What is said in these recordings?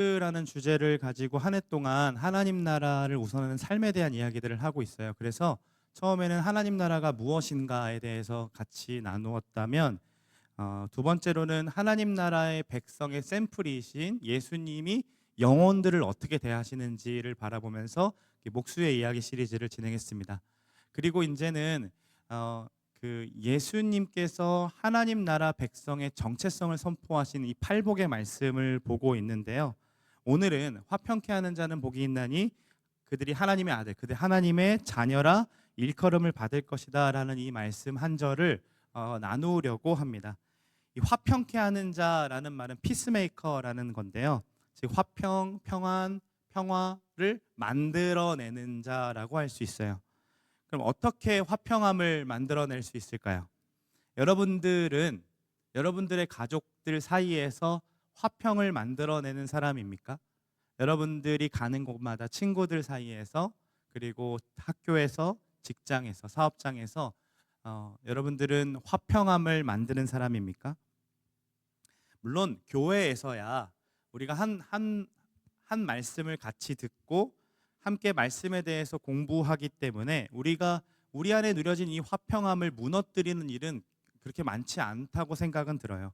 라는 주제를 가지고 한 해 동안 하나님 나라를 우선하는 삶에 대한 이야기들을 하고 있어요. 그래서 처음에는 하나님 나라가 무엇인가에 대해서 같이 나누었다면 두 번째로는 하나님 나라의 백성의 샘플이신 예수님이 영혼들을 어떻게 대하시는지를 바라보면서 목수의 이야기 시리즈를 진행했습니다. 그리고 이제는 예수님께서 하나님 나라 백성의 정체성을 선포하신 이 팔복의 말씀을 보고 있는데요. 오늘은 화평케 하는 자는 복이 있나니 그들이 하나님의 아들, 그들 하나님의 자녀라 일컬음을 받을 것이다 라는 이 말씀 한 절을 나누려고 합니다. 이 화평케 하는 자라는 말은 피스메이커라는 건데요. 즉 화평, 평안, 평화를 만들어내는 자라고 할 수 있어요. 그럼 어떻게 화평함을 만들어낼 수 있을까요? 여러분들은 여러분들의 가족들 사이에서 화평을 만들어내는 사람입니까? 여러분들이 가는 곳마다 친구들 사이에서, 그리고 학교에서, 직장에서, 사업장에서 여러분들은 화평함을 만드는 사람입니까? 물론 교회에서야 우리가 한 말씀을 같이 듣고 함께 말씀에 대해서 공부하기 때문에 우리 안에 누려진 이 화평함을 무너뜨리는 일은 그렇게 많지 않다고 생각은 들어요.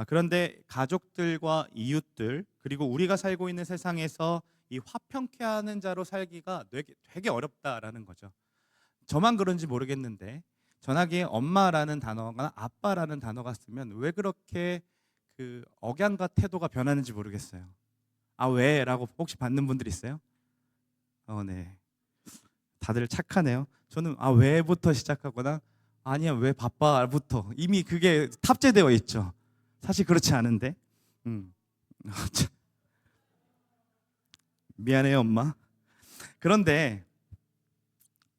그런데 가족들과 이웃들, 그리고 우리가 살고 있는 세상에서 이 화평케 하는 자로 살기가 되게 어렵다라는 거죠. 저만 그런지 모르겠는데 전화기에 엄마라는 단어가 아빠라는 단어가 쓰면 왜 그렇게 그 억양과 태도가 변하는지 모르겠어요. 아, 왜? 라고 혹시 받는 분들 있어요? 네. 다들 착하네요. 저는 왜부터 시작하거나 아니야 왜 바빠부터 이미 그게 탑재되어 있죠. 사실 그렇지 않은데. 미안해요 엄마. 그런데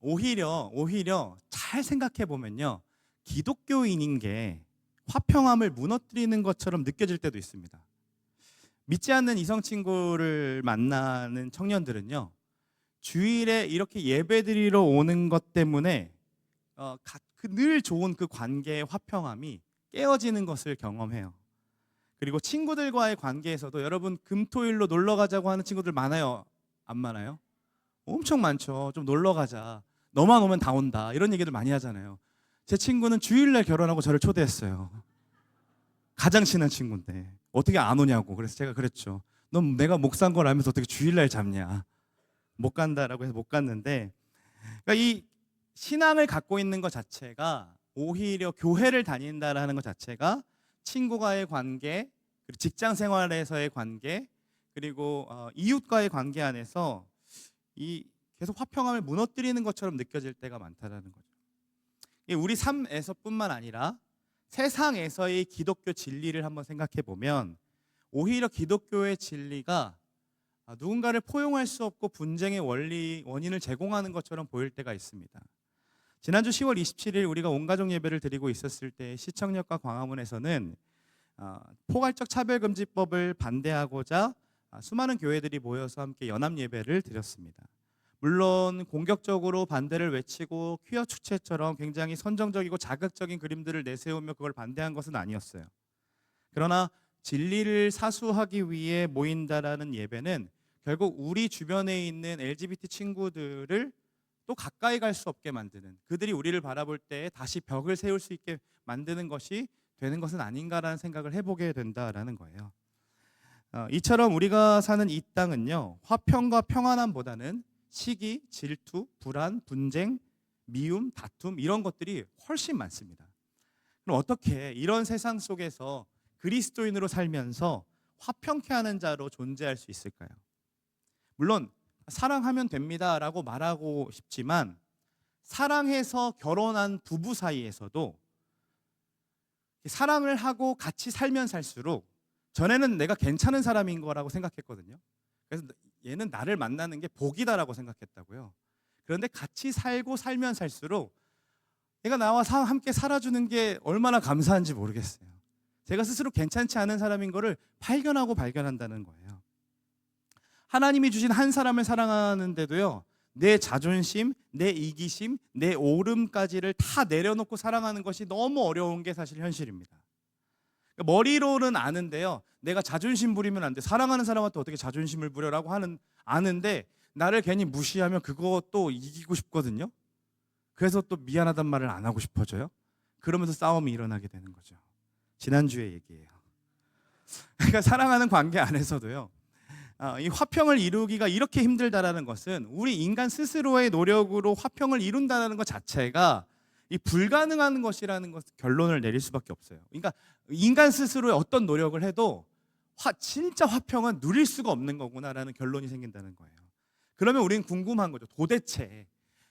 오히려 잘 생각해 보면요, 기독교인인 게 화평함을 무너뜨리는 것처럼 느껴질 때도 있습니다. 믿지 않는 이성 친구를 만나는 청년들은요, 주일에 이렇게 예배드리러 오는 것 때문에 늘 좋은 그 관계의 화평함이 깨어지는 것을 경험해요. 그리고 친구들과의 관계에서도 여러분 금토일로 놀러 가자고 하는 친구들 많아요? 안 많아요? 엄청 많죠. 좀 놀러 가자. 너만 오면 다 온다. 이런 얘기들 많이 하잖아요. 제 친구는 주일날 결혼하고 저를 초대했어요. 가장 친한 친구인데 어떻게 안 오냐고. 그래서 제가 그랬죠. 넌 내가 목 산 걸 알면서 어떻게 주일날 잡냐. 못 간다라고 해서 못 갔는데, 그러니까 이 신앙을 갖고 있는 것 자체가, 오히려 교회를 다닌다라는 것 자체가 친구와의 관계, 그리고 직장 생활에서의 관계, 그리고 이웃과의 관계 안에서 이 계속 화평함을 무너뜨리는 것처럼 느껴질 때가 많다라는 거죠. 우리 삶에서뿐만 아니라 세상에서의 기독교 진리를 한번 생각해 보면 오히려 기독교의 진리가 누군가를 포용할 수 없고 분쟁의 원인을 제공하는 것처럼 보일 때가 있습니다. 지난주 10월 27일 우리가 온가족 예배를 드리고 있었을 때 시청역과 광화문에서는 포괄적 차별금지법을 반대하고자 수많은 교회들이 모여서 함께 연합 예배를 드렸습니다. 물론 공격적으로 반대를 외치고 퀴어 축제처럼 굉장히 선정적이고 자극적인 그림들을 내세우며 그걸 반대한 것은 아니었어요. 그러나 진리를 사수하기 위해 모인다라는 예배는 결국 우리 주변에 있는 LGBT 친구들을 또 가까이 갈 수 없게 만드는, 그들이 우리를 바라볼 때 다시 벽을 세울 수 있게 만드는 것이 되는 것은 아닌가라는 생각을 해보게 된다라는 거예요. 이처럼 우리가 사는 이 땅은요, 화평과 평안함보다는 시기, 질투, 불안, 분쟁, 미움, 다툼 이런 것들이 훨씬 많습니다. 그럼 어떻게 이런 세상 속에서 그리스도인으로 살면서 화평케 하는 자로 존재할 수 있을까요? 물론 사랑하면 됩니다라고 말하고 싶지만, 사랑해서 결혼한 부부 사이에서도 사랑을 하고 같이 살면 살수록, 전에는 내가 괜찮은 사람인 거라고 생각했거든요. 그래서 얘는 나를 만나는 게 복이다라고 생각했다고요. 그런데 같이 살고 살면 살수록 얘가 나와 함께 살아주는 게 얼마나 감사한지 모르겠어요. 제가 스스로 괜찮지 않은 사람인 거를 발견하고 발견한다는 거예요. 하나님이 주신 한 사람을 사랑하는데도요, 내 자존심, 내 이기심, 내 오름까지를 다 내려놓고 사랑하는 것이 너무 어려운 게 사실 현실입니다. 머리로는 아는데요. 내가 자존심 부리면 안 돼. 사랑하는 사람한테 어떻게 자존심을 부려라고 아는데 나를 괜히 무시하면 그것도 이기고 싶거든요. 그래서 또 미안하단 말을 안 하고 싶어져요. 그러면서 싸움이 일어나게 되는 거죠. 지난주의 얘기예요. 그러니까 사랑하는 관계 안에서도요. 이 화평을 이루기가 이렇게 힘들다라는 것은 우리 인간 스스로의 노력으로 화평을 이룬다는 것 자체가 이 불가능한 것이라는 것 결론을 내릴 수밖에 없어요. 그러니까 인간 스스로의 어떤 노력을 해도 진짜 화평은 누릴 수가 없는 거구나라는 결론이 생긴다는 거예요. 그러면 우리는 궁금한 거죠. 도대체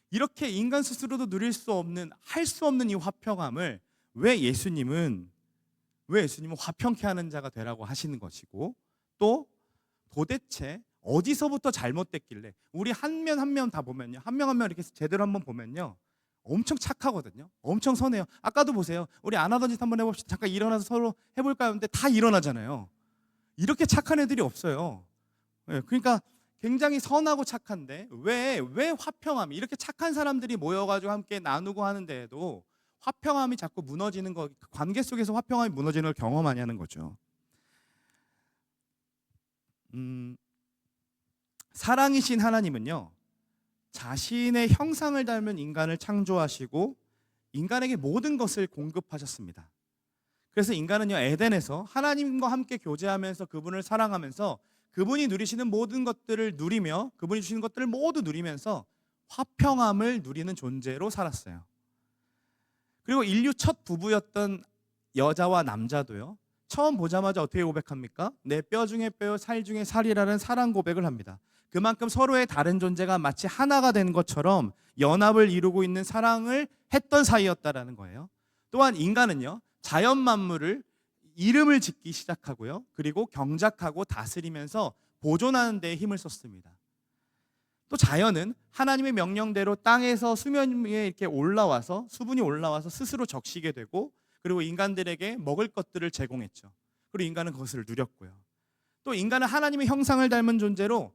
이렇게 인간 스스로도 누릴 수 없는, 할 수 없는 이 화평함을 왜 예수님은 화평케 하는 자가 되라고 하시는 것이고, 또 도대체 어디서부터 잘못됐길래, 우리 한 면 한 면 다 보면요, 한 명 한 명 이렇게 제대로 한번 보면요, 엄청 착하거든요. 엄청 선해요. 아까도 보세요. 우리 안 하던 짓 한번 해봅시다. 잠깐 일어나서 서로 해볼까요? 근데 다 일어나잖아요. 이렇게 착한 애들이 없어요. 그러니까 굉장히 선하고 착한데 왜 화평함이, 이렇게 착한 사람들이 모여가지고 함께 나누고 하는데도 화평함이 자꾸 무너지는 거, 관계 속에서 화평함이 무너지는 걸 경험하냐는 거죠. 사랑이신 하나님은요, 자신의 형상을 닮은 인간을 창조하시고 인간에게 모든 것을 공급하셨습니다. 그래서 인간은요, 에덴에서 하나님과 함께 교제하면서 그분을 사랑하면서 그분이 누리시는 모든 것들을 누리며, 그분이 주시는 것들을 모두 누리면서 화평함을 누리는 존재로 살았어요. 그리고 인류 첫 부부였던 여자와 남자도요, 처음 보자마자 어떻게 고백합니까? 내 뼈 중에 뼈, 살 중에 살이라는 사랑 고백을 합니다. 그만큼 서로의 다른 존재가 마치 하나가 된 것처럼 연합을 이루고 있는 사랑을 했던 사이였다라는 거예요. 또한 인간은요, 자연 만물을 이름을 짓기 시작하고요, 그리고 경작하고 다스리면서 보존하는 데 힘을 썼습니다. 또 자연은 하나님의 명령대로 땅에서 수면 위에 이렇게 올라와서, 수분이 올라와서 스스로 적시게 되고, 그리고 인간들에게 먹을 것들을 제공했죠. 그리고 인간은 그것을 누렸고요. 또 인간은 하나님의 형상을 닮은 존재로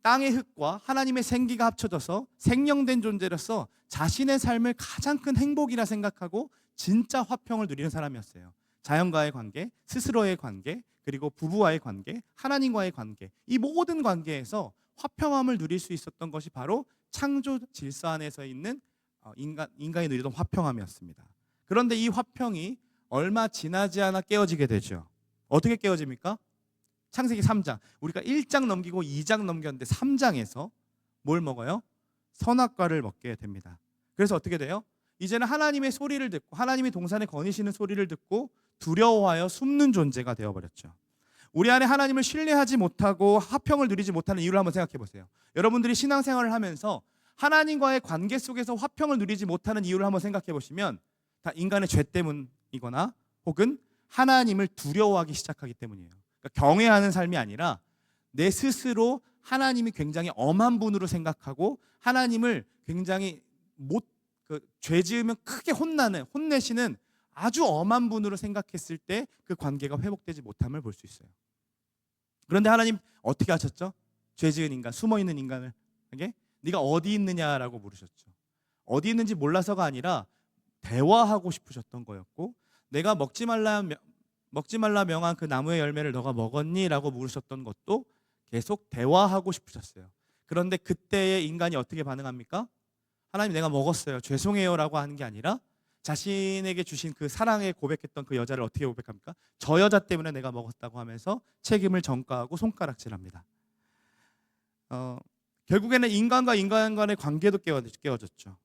땅의 흙과 하나님의 생기가 합쳐져서 생명된 존재로서 자신의 삶을 가장 큰 행복이라 생각하고 진짜 화평을 누리는 사람이었어요. 자연과의 관계, 스스로의 관계, 그리고 부부와의 관계, 하나님과의 관계, 이 모든 관계에서 화평함을 누릴 수 있었던 것이 바로 창조 질서 안에서 있는 인간이 누리던 화평함이었습니다. 그런데 이 화평이 얼마 지나지 않아 깨어지게 되죠. 어떻게 깨어집니까? 창세기 3장. 우리가 1장 넘기고 2장 넘겼는데 3장에서 뭘 먹어요? 선악과를 먹게 됩니다. 그래서 어떻게 돼요? 이제는 하나님의 소리를 듣고, 하나님이 동산에 거니시는 소리를 듣고 두려워하여 숨는 존재가 되어버렸죠. 우리 안에 하나님을 신뢰하지 못하고 화평을 누리지 못하는 이유를 한번 생각해 보세요. 여러분들이 신앙생활을 하면서 하나님과의 관계 속에서 화평을 누리지 못하는 이유를 한번 생각해 보시면 다 인간의 죄 때문이거나 혹은 하나님을 두려워하기 시작하기 때문이에요. 그러니까 경외하는 삶이 아니라 내 스스로 하나님이 굉장히 엄한 분으로 생각하고 하나님을 굉장히 죄 지으면 크게 혼내시는 아주 엄한 분으로 생각했을 때 그 관계가 회복되지 못함을 볼 수 있어요. 그런데 하나님 어떻게 하셨죠? 죄 지은 인간, 숨어있는 인간을 네가 어디 있느냐라고 물으셨죠. 어디 있는지 몰라서가 아니라 대화하고 싶으셨던 거였고, 내가 먹지 말라 명한 그 나무의 열매를 너가 먹었니? 라고 물으셨던 것도 계속 대화하고 싶으셨어요. 그런데 그때의 인간이 어떻게 반응합니까? 하나님, 내가 먹었어요, 죄송해요 라고 하는 게 아니라 자신에게 주신 그 사랑에 고백했던 그 여자를 어떻게 고백합니까? 저 여자 때문에 내가 먹었다고 하면서 책임을 전가하고 손가락질합니다. 결국에는 인간과 인간 간의 관계도 깨어졌죠.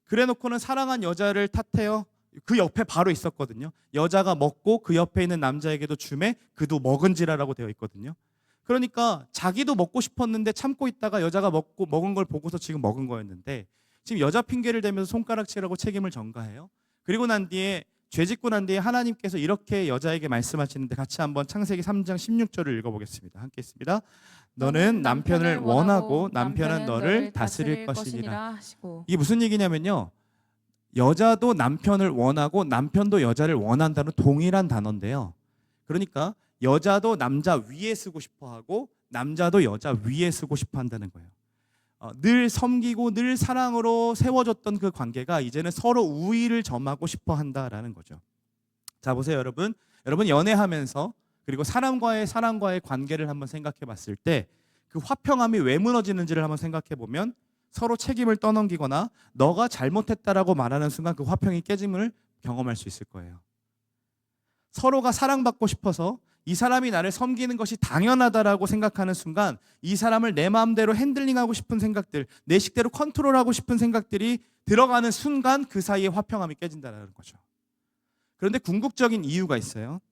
그래놓고는 사랑한 여자를 탓해요. 그 옆에 바로 있었거든요. 여자가 먹고 그 옆에 있는 남자에게도 주매 그도 먹은지라라고 되어 있거든요. 그러니까 자기도 먹고 싶었는데 참고 있다가 여자가 먹은 걸 보고서 지금 먹은 거였는데, 지금 여자 핑계를 대면서 손가락질하고 책임을 전가해요. 그리고 난 뒤에, 죄 짓고 난 뒤에 하나님께서 이렇게 여자에게 말씀하시는데, 같이 한번 창세기 3장 16절을 읽어보겠습니다. 함께 있습니다. 너는 남편을 원하고 남편은 너를 다스릴 것이니라. 이게 무슨 얘기냐면요, 여자도 남편을 원하고 남편도 여자를 원한다는 동일한 단어인데요, 그러니까 여자도 남자 위에 쓰고 싶어하고 남자도 여자 위에 쓰고 싶어 한다는 거예요. 늘 섬기고 늘 사랑으로 세워졌던 그 관계가 이제는 서로 우위를 점하고 싶어 한다라는 거죠. 자, 보세요 여러분. 여러분 연애하면서 그리고 사람과의 관계를 한번 생각해 봤을 때 그 화평함이 왜 무너지는지를 한번 생각해 보면 서로 책임을 떠넘기거나 너가 잘못했다라고 말하는 순간 그 화평이 깨짐을 경험할 수 있을 거예요. 서로가 사랑받고 싶어서 이 사람이 나를 섬기는 것이 당연하다라고 생각하는 순간 이 사람을 내 마음대로 핸들링하고 싶은 생각들, 내 식대로 컨트롤하고 싶은 생각들이 들어가는 순간 그 사이에 화평함이 깨진다는 거죠. 그런데 궁극적인 이유가 있어요.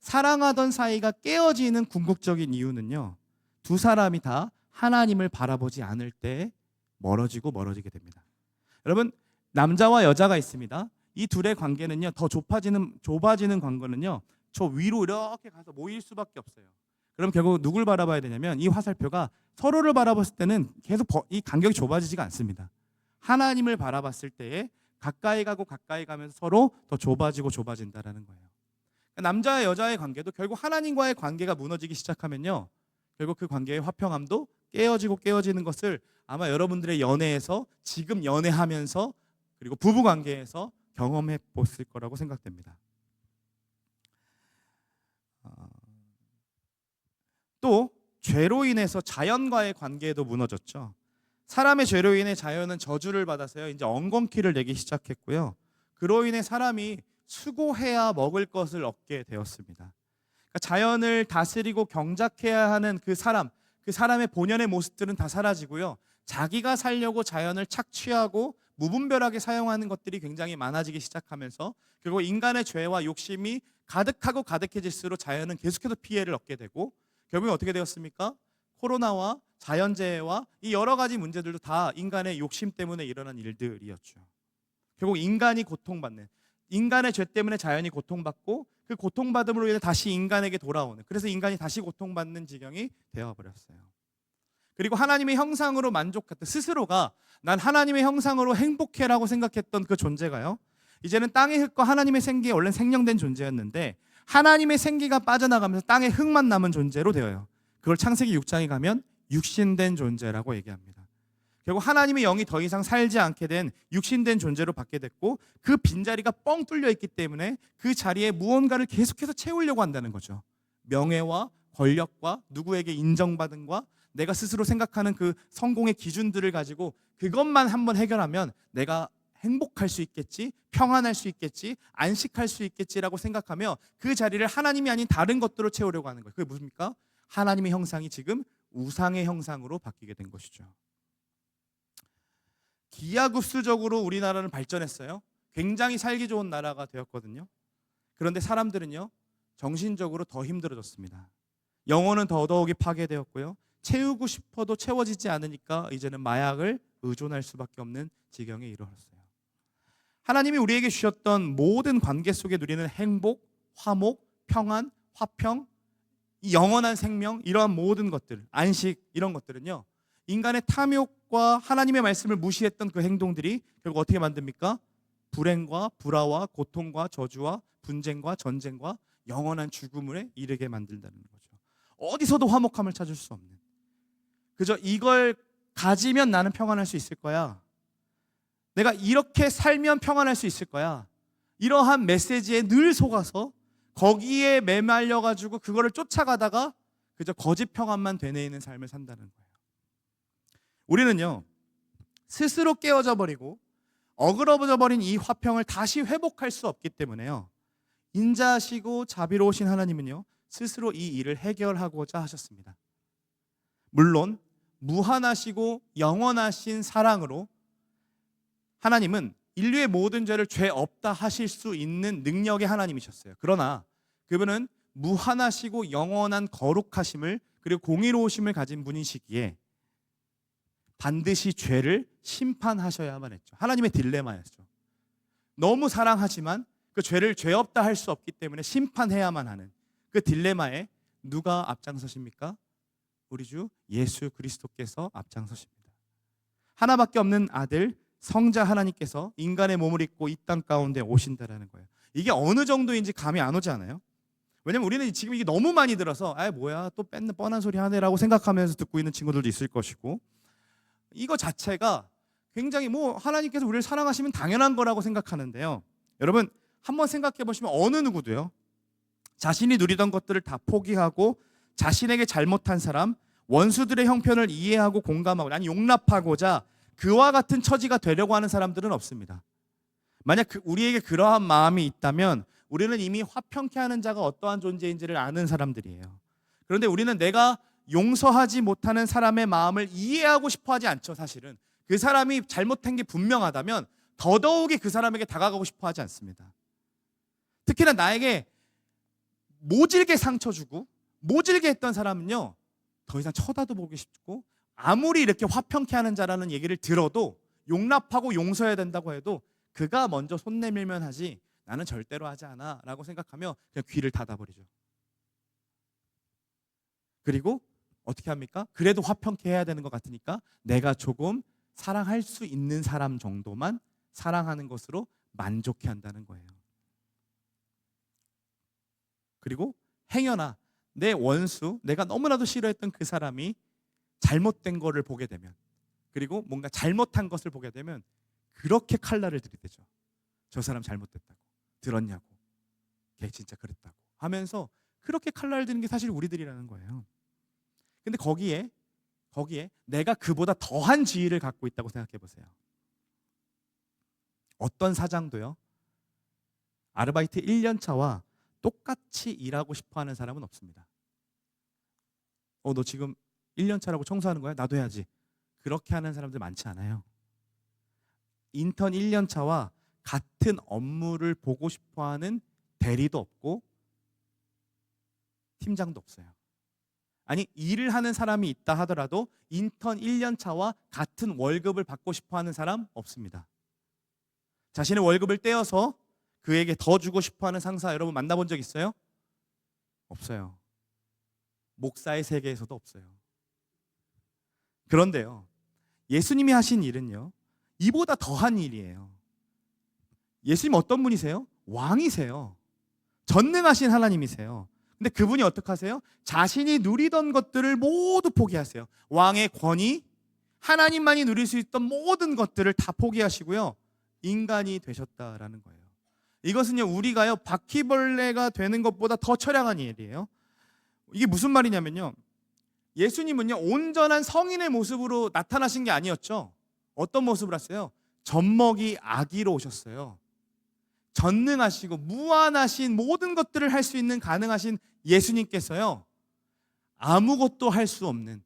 사랑하던 사이가 깨어지는 궁극적인 이유는요, 두 사람이 다 하나님을 바라보지 않을 때 멀어지게 됩니다. 여러분, 남자와 여자가 있습니다. 이 둘의 관계는요, 더 좁아지는 관계는요, 저 위로 이렇게 가서 모일 수밖에 없어요. 그럼 결국 누굴 바라봐야 되냐면 이 화살표가 서로를 바라봤을 때는 계속 이 간격이 좁아지지가 않습니다. 하나님을 바라봤을 때에 가까이 가면서 서로 더 좁아진다라는 거예요. 남자와 여자의 관계도 결국 하나님과의 관계가 무너지기 시작하면요, 결국 그 관계의 화평함도 깨어지는 것을 아마 여러분들의 연애에서 지금 연애하면서 그리고 부부 관계에서 경험해 보실 거라고 생각됩니다. 또 죄로 인해서 자연과의 관계도 무너졌죠. 사람의 죄로 인해 자연은 저주를 받아서요, 이제 엉겅퀴를 내기 시작했고요. 그로 인해 사람이 수고해야 먹을 것을 얻게 되었습니다. 그러니까 자연을 다스리고 경작해야 하는 그 사람의 본연의 모습들은 다 사라지고요. 자기가 살려고 자연을 착취하고 무분별하게 사용하는 것들이 굉장히 많아지기 시작하면서 결국 인간의 죄와 욕심이 가득해질수록 자연은 계속해서 피해를 얻게 되고 결국에 어떻게 되었습니까? 코로나와 자연재해와 이 여러 가지 문제들도 다 인간의 욕심 때문에 일어난 일들이었죠. 결국 인간이 고통받는, 인간의 죄 때문에 자연이 고통받고 그 고통받음으로 인해 다시 인간에게 돌아오는, 그래서 인간이 다시 고통받는 지경이 되어버렸어요. 그리고 하나님의 형상으로 만족했던, 스스로가 난 하나님의 형상으로 행복해라고 생각했던 그 존재가요, 이제는 땅의 흙과 하나님의 생기에 원래 생명된 존재였는데 하나님의 생기가 빠져나가면서 땅의 흙만 남은 존재로 되어요. 그걸 창세기 6장에 가면 육신된 존재라고 얘기합니다. 결국 하나님의 영이 더 이상 살지 않게 된 육신된 존재로 받게 됐고 그 빈자리가 뻥 뚫려 있기 때문에 그 자리에 무언가를 계속해서 채우려고 한다는 거죠. 명예와 권력과 누구에게 인정받음과 내가 스스로 생각하는 그 성공의 기준들을 가지고 그것만 한번 해결하면 내가 행복할 수 있겠지, 평안할 수 있겠지, 안식할 수 있겠지라고 생각하며 그 자리를 하나님이 아닌 다른 것들로 채우려고 하는 거예요. 그게 무엇입니까? 하나님의 형상이 지금 우상의 형상으로 바뀌게 된 것이죠. 기하급수적으로 우리나라는 발전했어요. 굉장히 살기 좋은 나라가 되었거든요. 그런데 사람들은요, 정신적으로 더 힘들어졌습니다. 영혼은 더더욱이 파괴되었고요. 채우고 싶어도 채워지지 않으니까 이제는 마약을 의존할 수밖에 없는 지경에 이르렀어요. 하나님이 우리에게 주셨던 모든 관계 속에 누리는 행복, 화목, 평안, 화평, 이 영원한 생명, 이러한 모든 것들, 안식, 이런 것들은요, 인간의 탐욕과 하나님의 말씀을 무시했던 그 행동들이 결국 어떻게 만듭니까? 불행과 불화와 고통과 저주와 분쟁과 전쟁과 영원한 죽음을 이르게 만든다는 거죠. 어디서도 화목함을 찾을 수 없는, 그저 이걸 가지면 나는 평안할 수 있을 거야, 내가 이렇게 살면 평안할 수 있을 거야, 이러한 메시지에 늘 속아서 거기에 매말려가지고 그거를 쫓아가다가 그저 거짓 평안만 되뇌이는 삶을 산다는 거예요. 우리는요, 스스로 깨어져 버리고 어그러져 버린 이 화평을 다시 회복할 수 없기 때문에요, 인자하시고 자비로우신 하나님은요, 스스로 이 일을 해결하고자 하셨습니다. 물론 무한하시고 영원하신 사랑으로 하나님은 인류의 모든 죄를 죄 없다 하실 수 있는 능력의 하나님이셨어요. 그러나 그분은 무한하시고 영원한 거룩하심을 그리고 공의로우심을 가진 분이시기에 반드시 죄를 심판하셔야만 했죠. 하나님의 딜레마였죠. 너무 사랑하지만 그 죄를 죄 없다 할 수 없기 때문에 심판해야만 하는 그 딜레마에 누가 앞장서십니까? 우리 주 예수 그리스도께서 앞장서십니다. 하나밖에 없는 아들 성자 하나님께서 인간의 몸을 입고 이 땅 가운데 오신다라는 거예요. 이게 어느 정도인지 감이 안 오지 않아요? 왜냐면 우리는 지금 이게 너무 많이 들어서 뭐야 또 뻔한 소리 하네라고 생각하면서 듣고 있는 친구들도 있을 것이고, 이거 자체가 굉장히 하나님께서 우리를 사랑하시면 당연한 거라고 생각하는데요. 여러분 한번 생각해 보시면 어느 누구도요, 자신이 누리던 것들을 다 포기하고 자신에게 잘못한 사람, 원수들의 형편을 이해하고 공감하고 아니 용납하고자 그와 같은 처지가 되려고 하는 사람들은 없습니다. 만약 우리에게 그러한 마음이 있다면 우리는 이미 화평케 하는 자가 어떠한 존재인지를 아는 사람들이에요. 그런데 우리는 내가 용서하지 못하는 사람의 마음을 이해하고 싶어 하지 않죠. 사실은 그 사람이 잘못한 게 분명하다면 더더욱이 그 사람에게 다가가고 싶어 하지 않습니다. 특히나 나에게 모질게 상처 주고 모질게 했던 사람은요, 더 이상 쳐다도 보기 쉽고 아무리 이렇게 화평케 하는 자라는 얘기를 들어도 용납하고 용서해야 된다고 해도 그가 먼저 손 내밀면 하지 나는 절대로 하지 않아 라고 생각하며 그냥 귀를 닫아버리죠. 그리고 어떻게 합니까? 그래도 화평케 해야 되는 것 같으니까 내가 조금 사랑할 수 있는 사람 정도만 사랑하는 것으로 만족해 한다는 거예요. 그리고 행여나 내 원수, 내가 너무나도 싫어했던 그 사람이 잘못된 거를 보게 되면, 그리고 뭔가 잘못한 것을 보게 되면 그렇게 칼날을 들이대죠. 저 사람 잘못됐다고, 들었냐고, 걔 진짜 그랬다고 하면서 그렇게 칼날을 드는 게 사실 우리들이라는 거예요. 근데 거기에 내가 그보다 더한 지위를 갖고 있다고 생각해 보세요. 어떤 사장도요, 아르바이트 1년 차와 똑같이 일하고 싶어 하는 사람은 없습니다. 너 지금 1년 차라고 청소하는 거야? 나도 해야지. 그렇게 하는 사람들 많지 않아요. 인턴 1년 차와 같은 업무를 보고 싶어 하는 대리도 없고 팀장도 없어요. 아니, 일을 하는 사람이 있다 하더라도 인턴 1년 차와 같은 월급을 받고 싶어 하는 사람 없습니다. 자신의 월급을 떼어서 그에게 더 주고 싶어 하는 상사 여러분 만나본 적 있어요? 없어요. 목사의 세계에서도 없어요. 그런데요, 예수님이 하신 일은요, 이보다 더한 일이에요. 예수님 어떤 분이세요? 왕이세요. 전능하신 하나님이세요. 근데 그분이 어떻게 하세요? 자신이 누리던 것들을 모두 포기하세요. 왕의 권위, 하나님만이 누릴 수 있던 모든 것들을 다 포기하시고요, 인간이 되셨다라는 거예요. 이것은요, 우리가요 바퀴벌레가 되는 것보다 더 처량한 일이에요. 이게 무슨 말이냐면요, 예수님은요 온전한 성인의 모습으로 나타나신 게 아니었죠. 어떤 모습을 하세요? 젖먹이 아기로 오셨어요. 전능하시고 무한하신 모든 것들을 할 수 있는 가능하신 예수님께서요, 아무것도 할 수 없는,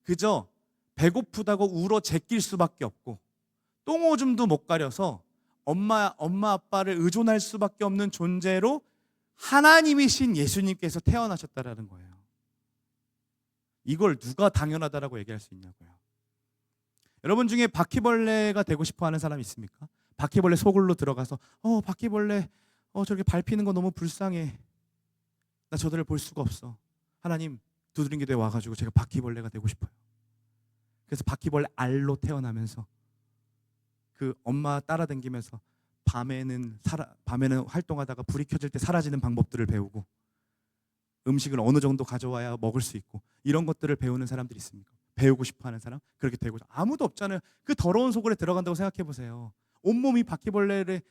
그저 배고프다고 울어 제낄 수밖에 없고 똥오줌도 못 가려서 엄마 아빠를 의존할 수밖에 없는 존재로 하나님이신 예수님께서 태어나셨다라는 거예요. 이걸 누가 당연하다라고 얘기할 수 있냐고요. 여러분 중에 바퀴벌레가 되고 싶어 하는 사람 있습니까? 바퀴벌레 속으로 들어가서 바퀴벌레 저렇게 밟히는 거 너무 불쌍해. 나 저들을 볼 수가 없어. 하나님, 두드린 기도에 와가지고 제가 바퀴벌레가 되고 싶어요. 그래서 바퀴벌레 알로 태어나면서 그 엄마 따라다니면서 밤에는 활동하다가 불이 켜질 때 사라지는 방법들을 배우고 음식을 어느 정도 가져와야 먹을 수 있고 이런 것들을 배우는 사람들이 있습니까? 배우고 싶어하는 사람? 그렇게 되고 아무도 없잖아요. 그 더러운 속으로 들어간다고 생각해 보세요. 온몸이 바퀴벌레를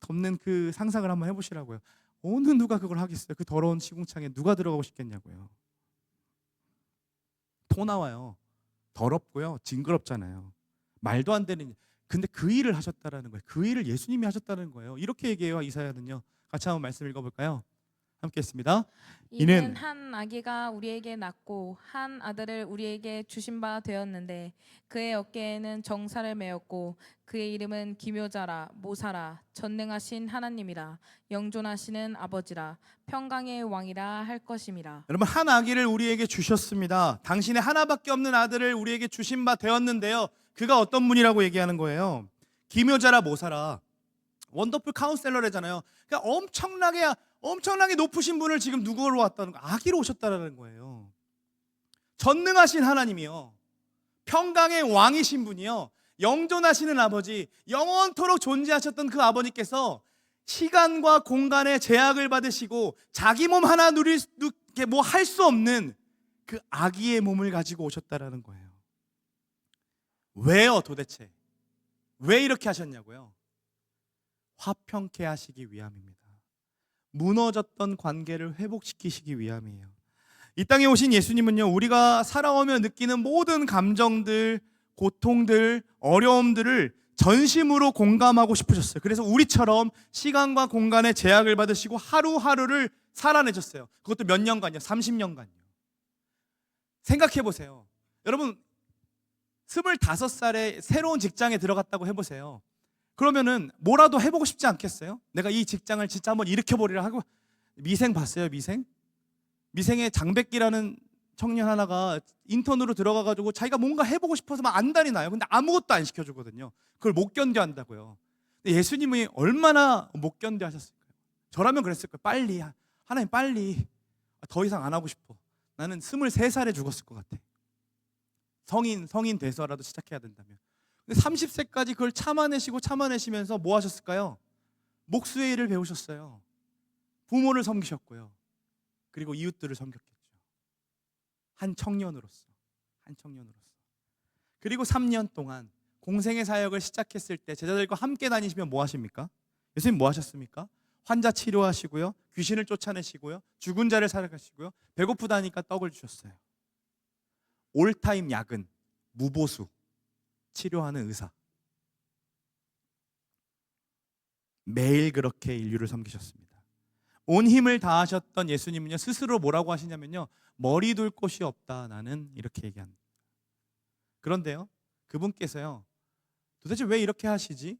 덮는 그 상상을 한번 해보시라고요. 어느 누가 그걸 하겠어요? 그 더러운 시궁창에 누가 들어가고 싶겠냐고요. 토 나와요. 더럽고요, 징그럽잖아요. 말도 안 되는. 근데 그 일을 하셨다라는 거예요. 그 일을 예수님이 하셨다는 거예요. 이렇게 얘기해요, 이사야는요. 같이 한번 말씀 읽어볼까요? 함께 했습니다. 이는 한 아기가 우리에게 낳고 한 아들을 우리에게 주신 바 되었는데 그의 어깨에는 정사를 메었고 그의 이름은 기묘자라 모사라 전능하신 하나님이라 영존하시는 아버지라 평강의 왕이라 할 것임이라. 여러분, 한 아기를 우리에게 주셨습니다. 당신의 하나밖에 없는 아들을 우리에게 주신 바 되었는데요, 그가 어떤 분이라고 얘기하는 거예요? 기묘자라 모사라, 원더풀 카운셀러래잖아요. 그러니까 엄청나게 높으신 분을 지금 누구로 왔다는 거? 아기로 오셨다는 거예요. 전능하신 하나님이요, 평강의 왕이신 분이요, 영존하시는 아버지, 영원토록 존재하셨던 그 아버지께서 시간과 공간의 제약을 받으시고 자기 몸 하나 누릴 뭐 할 수 없는 그 아기의 몸을 가지고 오셨다라는 거예요. 왜요 도대체? 왜 이렇게 하셨냐고요? 화평케 하시기 위함입니다. 무너졌던 관계를 회복시키시기 위함이에요. 이 땅에 오신 예수님은요, 우리가 살아오며 느끼는 모든 감정들, 고통들, 어려움들을 전심으로 공감하고 싶으셨어요. 그래서 우리처럼 시간과 공간의 제약을 받으시고 하루하루를 살아내셨어요. 그것도 몇 년간요? 30년간요. 생각해 보세요. 여러분 25살에 새로운 직장에 들어갔다고 해보세요. 그러면은 뭐라도 해보고 싶지 않겠어요? 내가 이 직장을 진짜 한번 일으켜버리라 하고. 미생 봤어요? 미생의 장백기라는 청년 하나가 인턴으로 들어가가지고 자기가 뭔가 해보고 싶어서 막 안달이 나요. 근데 아무것도 안 시켜주거든요. 그걸 못 견뎌 한다고요. 근데 예수님이 얼마나 못 견뎌 하셨을까요? 저라면 그랬을 거예요. 빨리 하나님 빨리, 더 이상 안 하고 싶어. 나는 23살에 죽었을 것 같아. 성인 돼서라도 시작해야 된다면. 근데 30세까지 그걸 참아내시면서 뭐 하셨을까요? 목수의 일을 배우셨어요. 부모를 섬기셨고요. 그리고 이웃들을 섬겼겠죠. 한 청년으로서. 그리고 3년 동안 공생의 사역을 시작했을 때 제자들과 함께 다니시면 뭐 하십니까? 예수님 뭐 하셨습니까? 환자 치료하시고요, 귀신을 쫓아내시고요, 죽은 자를 살아가시고요, 배고프다니까 떡을 주셨어요. 올타임 야근, 무보수, 치료하는 의사. 매일 그렇게 인류를 섬기셨습니다. 온 힘을 다하셨던 예수님은요, 스스로 뭐라고 하시냐면요, 머리 둘 곳이 없다 나는, 이렇게 얘기합니다. 그런데요, 그분께서요, 도대체 왜 이렇게 하시지?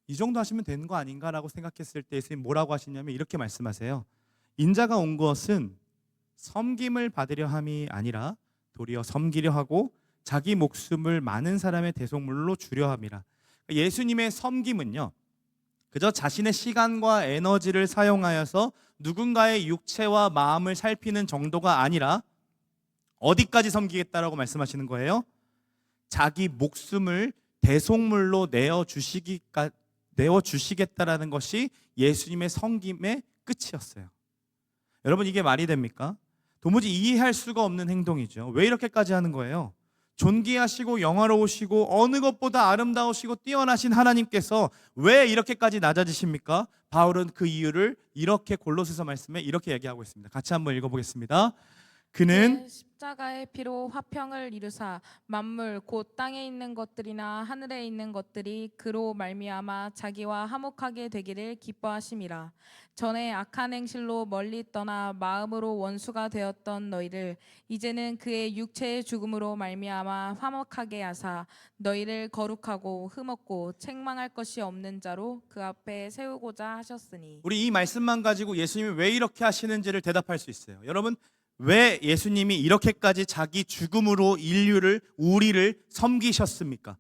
이 정도 하시면 되는 거 아닌가라고 생각했을 때 예수님 뭐라고 하시냐면 이렇게 말씀하세요. 인자가 온 것은 섬김을 받으려 함이 아니라 도리어 섬기려 하고 자기 목숨을 많은 사람의 대속물로 주려 함이라. 예수님의 섬김은요, 그저 자신의 시간과 에너지를 사용하여서 누군가의 육체와 마음을 살피는 정도가 아니라 어디까지 섬기겠다라고 말씀하시는 거예요? 자기 목숨을 대속물로 내어주시겠다라는 것이 예수님의 섬김의 끝이었어요. 여러분, 이게 말이 됩니까? 도무지 이해할 수가 없는 행동이죠. 왜 이렇게까지 하는 거예요? 존귀하시고 영화로우시고 어느 것보다 아름다우시고 뛰어나신 하나님께서 왜 이렇게까지 낮아지십니까? 바울은 그 이유를 이렇게 골로새서 말씀에 이렇게 얘기하고 있습니다. 같이 한번 읽어보겠습니다. 그는 십자가의 피로 화평을 이루사 만물 곧 땅에 있는 것들이나 하늘에 있는 것들이 그로 말미암아 자기와 화목하게 되기를 기뻐하심이라. 전에 악한 행실로 멀리 떠나 마음으로 원수가 되었던 너희를 이제는 그의 육체의 죽음으로 말미암아 화목하게 하사 너희를 거룩하고 흠없고 책망할 것이 없는 자로 그 앞에 세우고자 하셨으니. 우리 이 말씀만 가지고 예수님이 왜 이렇게 하시는지를 대답할 수 있어요. 여러분, 왜 예수님이 이렇게까지 자기 죽음으로 우리를 섬기셨습니까?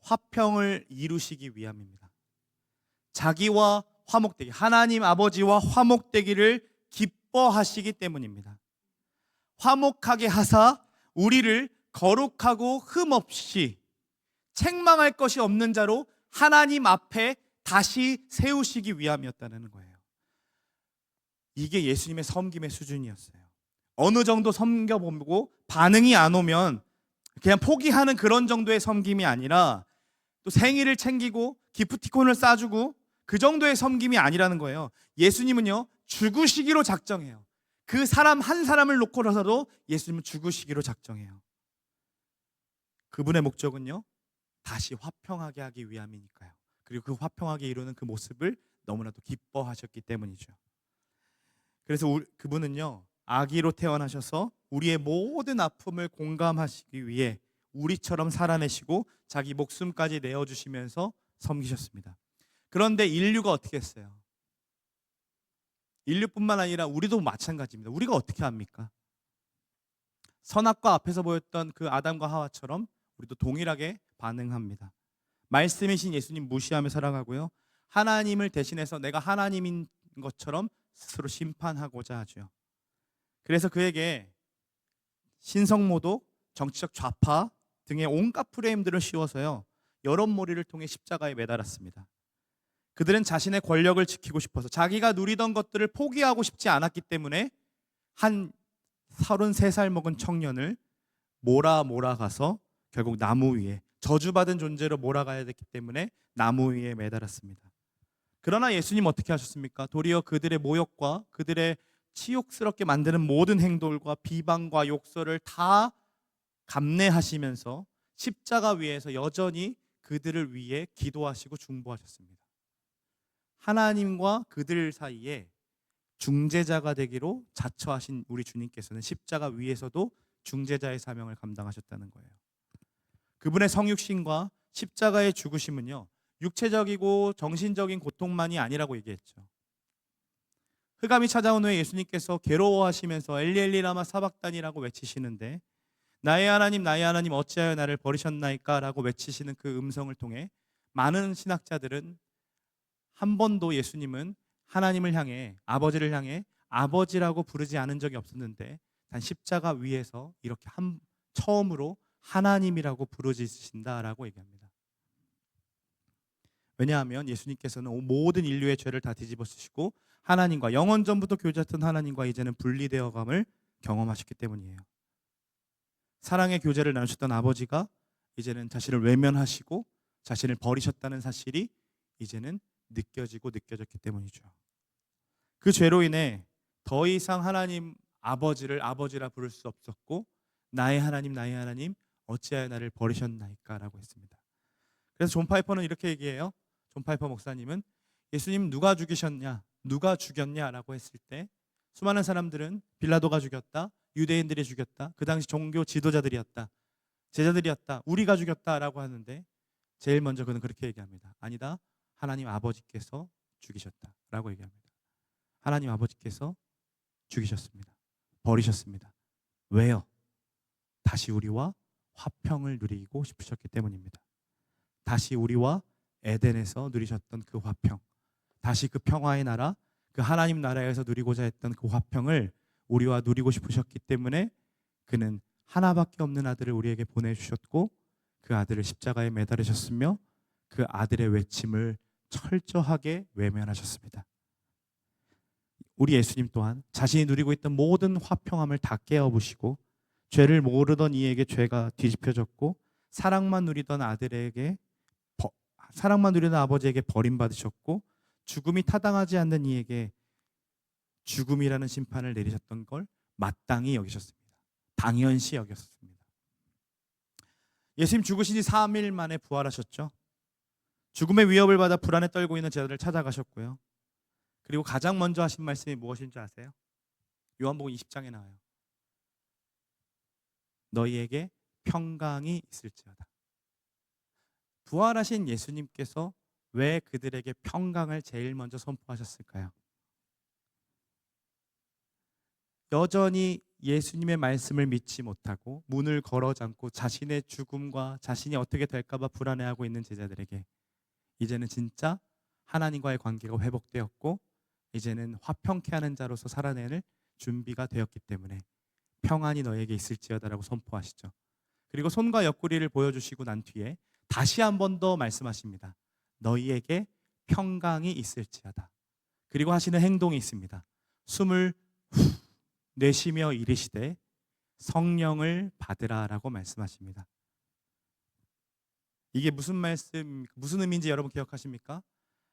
화평을 이루시기 위함입니다. 자기와 화목되기, 하나님 아버지와 화목되기를 기뻐하시기 때문입니다. 화목하게 하사 우리를 거룩하고 흠없이 책망할 것이 없는 자로 하나님 앞에 다시 세우시기 위함이었다는 거예요. 이게 예수님의 섬김의 수준이었어요. 어느 정도 섬겨보고 반응이 안 오면 그냥 포기하는 그런 정도의 섬김이 아니라, 또 생일을 챙기고 기프티콘을 싸주고 그 정도의 섬김이 아니라는 거예요. 예수님은요, 죽으시기로 작정해요. 그 사람 한 사람을 놓고라도 예수님은 죽으시기로 작정해요. 그분의 목적은요, 다시 화평하게 하기 위함이니까요. 그리고 그 화평하게 이루는 그 모습을 너무나도 기뻐하셨기 때문이죠. 그래서 그분은요, 아기로 태어나셔서 우리의 모든 아픔을 공감하시기 위해 우리처럼 살아내시고 자기 목숨까지 내어주시면서 섬기셨습니다. 그런데 인류가 어떻게 했어요? 인류뿐만 아니라 우리도 마찬가지입니다. 우리가 어떻게 합니까? 선악과 앞에서 보였던 그 아담과 하와처럼 우리도 동일하게 반응합니다. 말씀이신 예수님 무시하며 살아가고요, 하나님을 대신해서 내가 하나님인 것처럼 스스로 심판하고자 하죠. 그래서 그에게 신성모독, 정치적 좌파 등의 온갖 프레임들을 씌워서요, 여론몰이를 통해 십자가에 매달았습니다. 그들은 자신의 권력을 지키고 싶어서 자기가 누리던 것들을 포기하고 싶지 않았기 때문에 한 33살 먹은 청년을 몰아가서 결국 나무 위에, 저주받은 존재로 몰아가야 됐기 때문에 나무 위에 매달았습니다. 그러나 예수님 어떻게 하셨습니까? 도리어 그들의 모욕과 그들의 치욕스럽게 만드는 모든 행동과 비방과 욕설을 다 감내하시면서 십자가 위에서 여전히 그들을 위해 기도하시고 중보하셨습니다. 하나님과 그들 사이에 중재자가 되기로 자처하신 우리 주님께서는 십자가 위에서도 중재자의 사명을 감당하셨다는 거예요. 그분의 성육신과 십자가의 죽으심은요, 육체적이고 정신적인 고통만이 아니라고 얘기했죠. 흑암이 찾아온 후에 예수님께서 괴로워하시면서 엘리 엘리 라마 사박단이라고 외치시는데, 나의 하나님 어찌하여 나를 버리셨나이까 라고 외치시는 그 음성을 통해 많은 신학자들은 한 번도 예수님은 하나님을 향해, 아버지를 향해 아버지라고 부르지 않은 적이 없었는데 단 십자가 위에서 이렇게 처음으로 하나님이라고 부르짖으신다라고 얘기합니다. 왜냐하면 예수님께서는 모든 인류의 죄를 다 뒤집어 쓰시고 하나님과 영원 전부터 교제했던 하나님과 이제는 분리되어감을 경험하셨기 때문이에요. 사랑의 교제를 나누셨던 아버지가 이제는 자신을 외면하시고 자신을 버리셨다는 사실이 이제는 느껴졌기 때문이죠. 그 죄로 인해 더 이상 하나님 아버지를 아버지라 부를 수 없었고, 나의 하나님 어찌하여 나를 버리셨나이까 라고 했습니다. 그래서 존 파이퍼는 이렇게 얘기해요. 존 파이퍼 목사님은 예수님 누가 죽이셨냐, 누가 죽였냐 라고 했을 때 수많은 사람들은 빌라도가 죽였다, 유대인들이 죽였다, 그 당시 종교 지도자들이었다, 제자들이었다, 우리가 죽였다라고 하는데 제일 먼저 그는 그렇게 얘기합니다. 아니다, 하나님 아버지께서 죽이셨다라고 얘기합니다. 하나님 아버지께서 죽이셨습니다. 버리셨습니다. 왜요? 다시 우리와 화평을 누리고 싶으셨기 때문입니다. 다시 우리와 에덴에서 누리셨던 그 화평, 다시 그 평화의 나라, 그 하나님 나라에서 누리고자 했던 그 화평을 우리와 누리고 싶으셨기 때문에 그는 하나밖에 없는 아들을 우리에게 보내주셨고, 그 아들을 십자가에 매달으셨으며 그 아들의 외침을 철저하게 외면하셨습니다. 우리 예수님 또한 자신이 누리고 있던 모든 화평함을 다 깨어부시고 죄를 모르던 이에게 죄가 뒤집혀졌고 사랑만 누리던 아버지에게 버림받으셨고 죽음이 타당하지 않는 이에게 죽음이라는 심판을 내리셨던 걸 마땅히 여기셨습니다. 당연시 여겼습니다. 예수님 죽으신 지 3일 만에 부활하셨죠. 죽음의 위협을 받아 불안에 떨고 있는 제자들을 찾아가셨고요. 그리고 가장 먼저 하신 말씀이 무엇인지 아세요? 요한복음 20장에 나와요. 너희에게 평강이 있을지어다. 부활하신 예수님께서 왜 그들에게 평강을 제일 먼저 선포하셨을까요? 여전히 예수님의 말씀을 믿지 못하고 문을 걸어 잠고 자신의 죽음과 자신이 어떻게 될까 봐 불안해하고 있는 제자들에게 이제는 진짜 하나님과의 관계가 회복되었고 이제는 화평케 하는 자로서 살아내는 준비가 되었기 때문에 평안이 너에게 있을지어다라고 선포하시죠. 그리고 손과 옆구리를 보여주시고 난 뒤에 다시 한 번 더 말씀하십니다. 너희에게 평강이 있을지어다. 그리고 하시는 행동이 있습니다. 숨을 후 내쉬며 이르시되 성령을 받으라라고 말씀하십니다. 이게 무슨 의미인지 여러분 기억하십니까?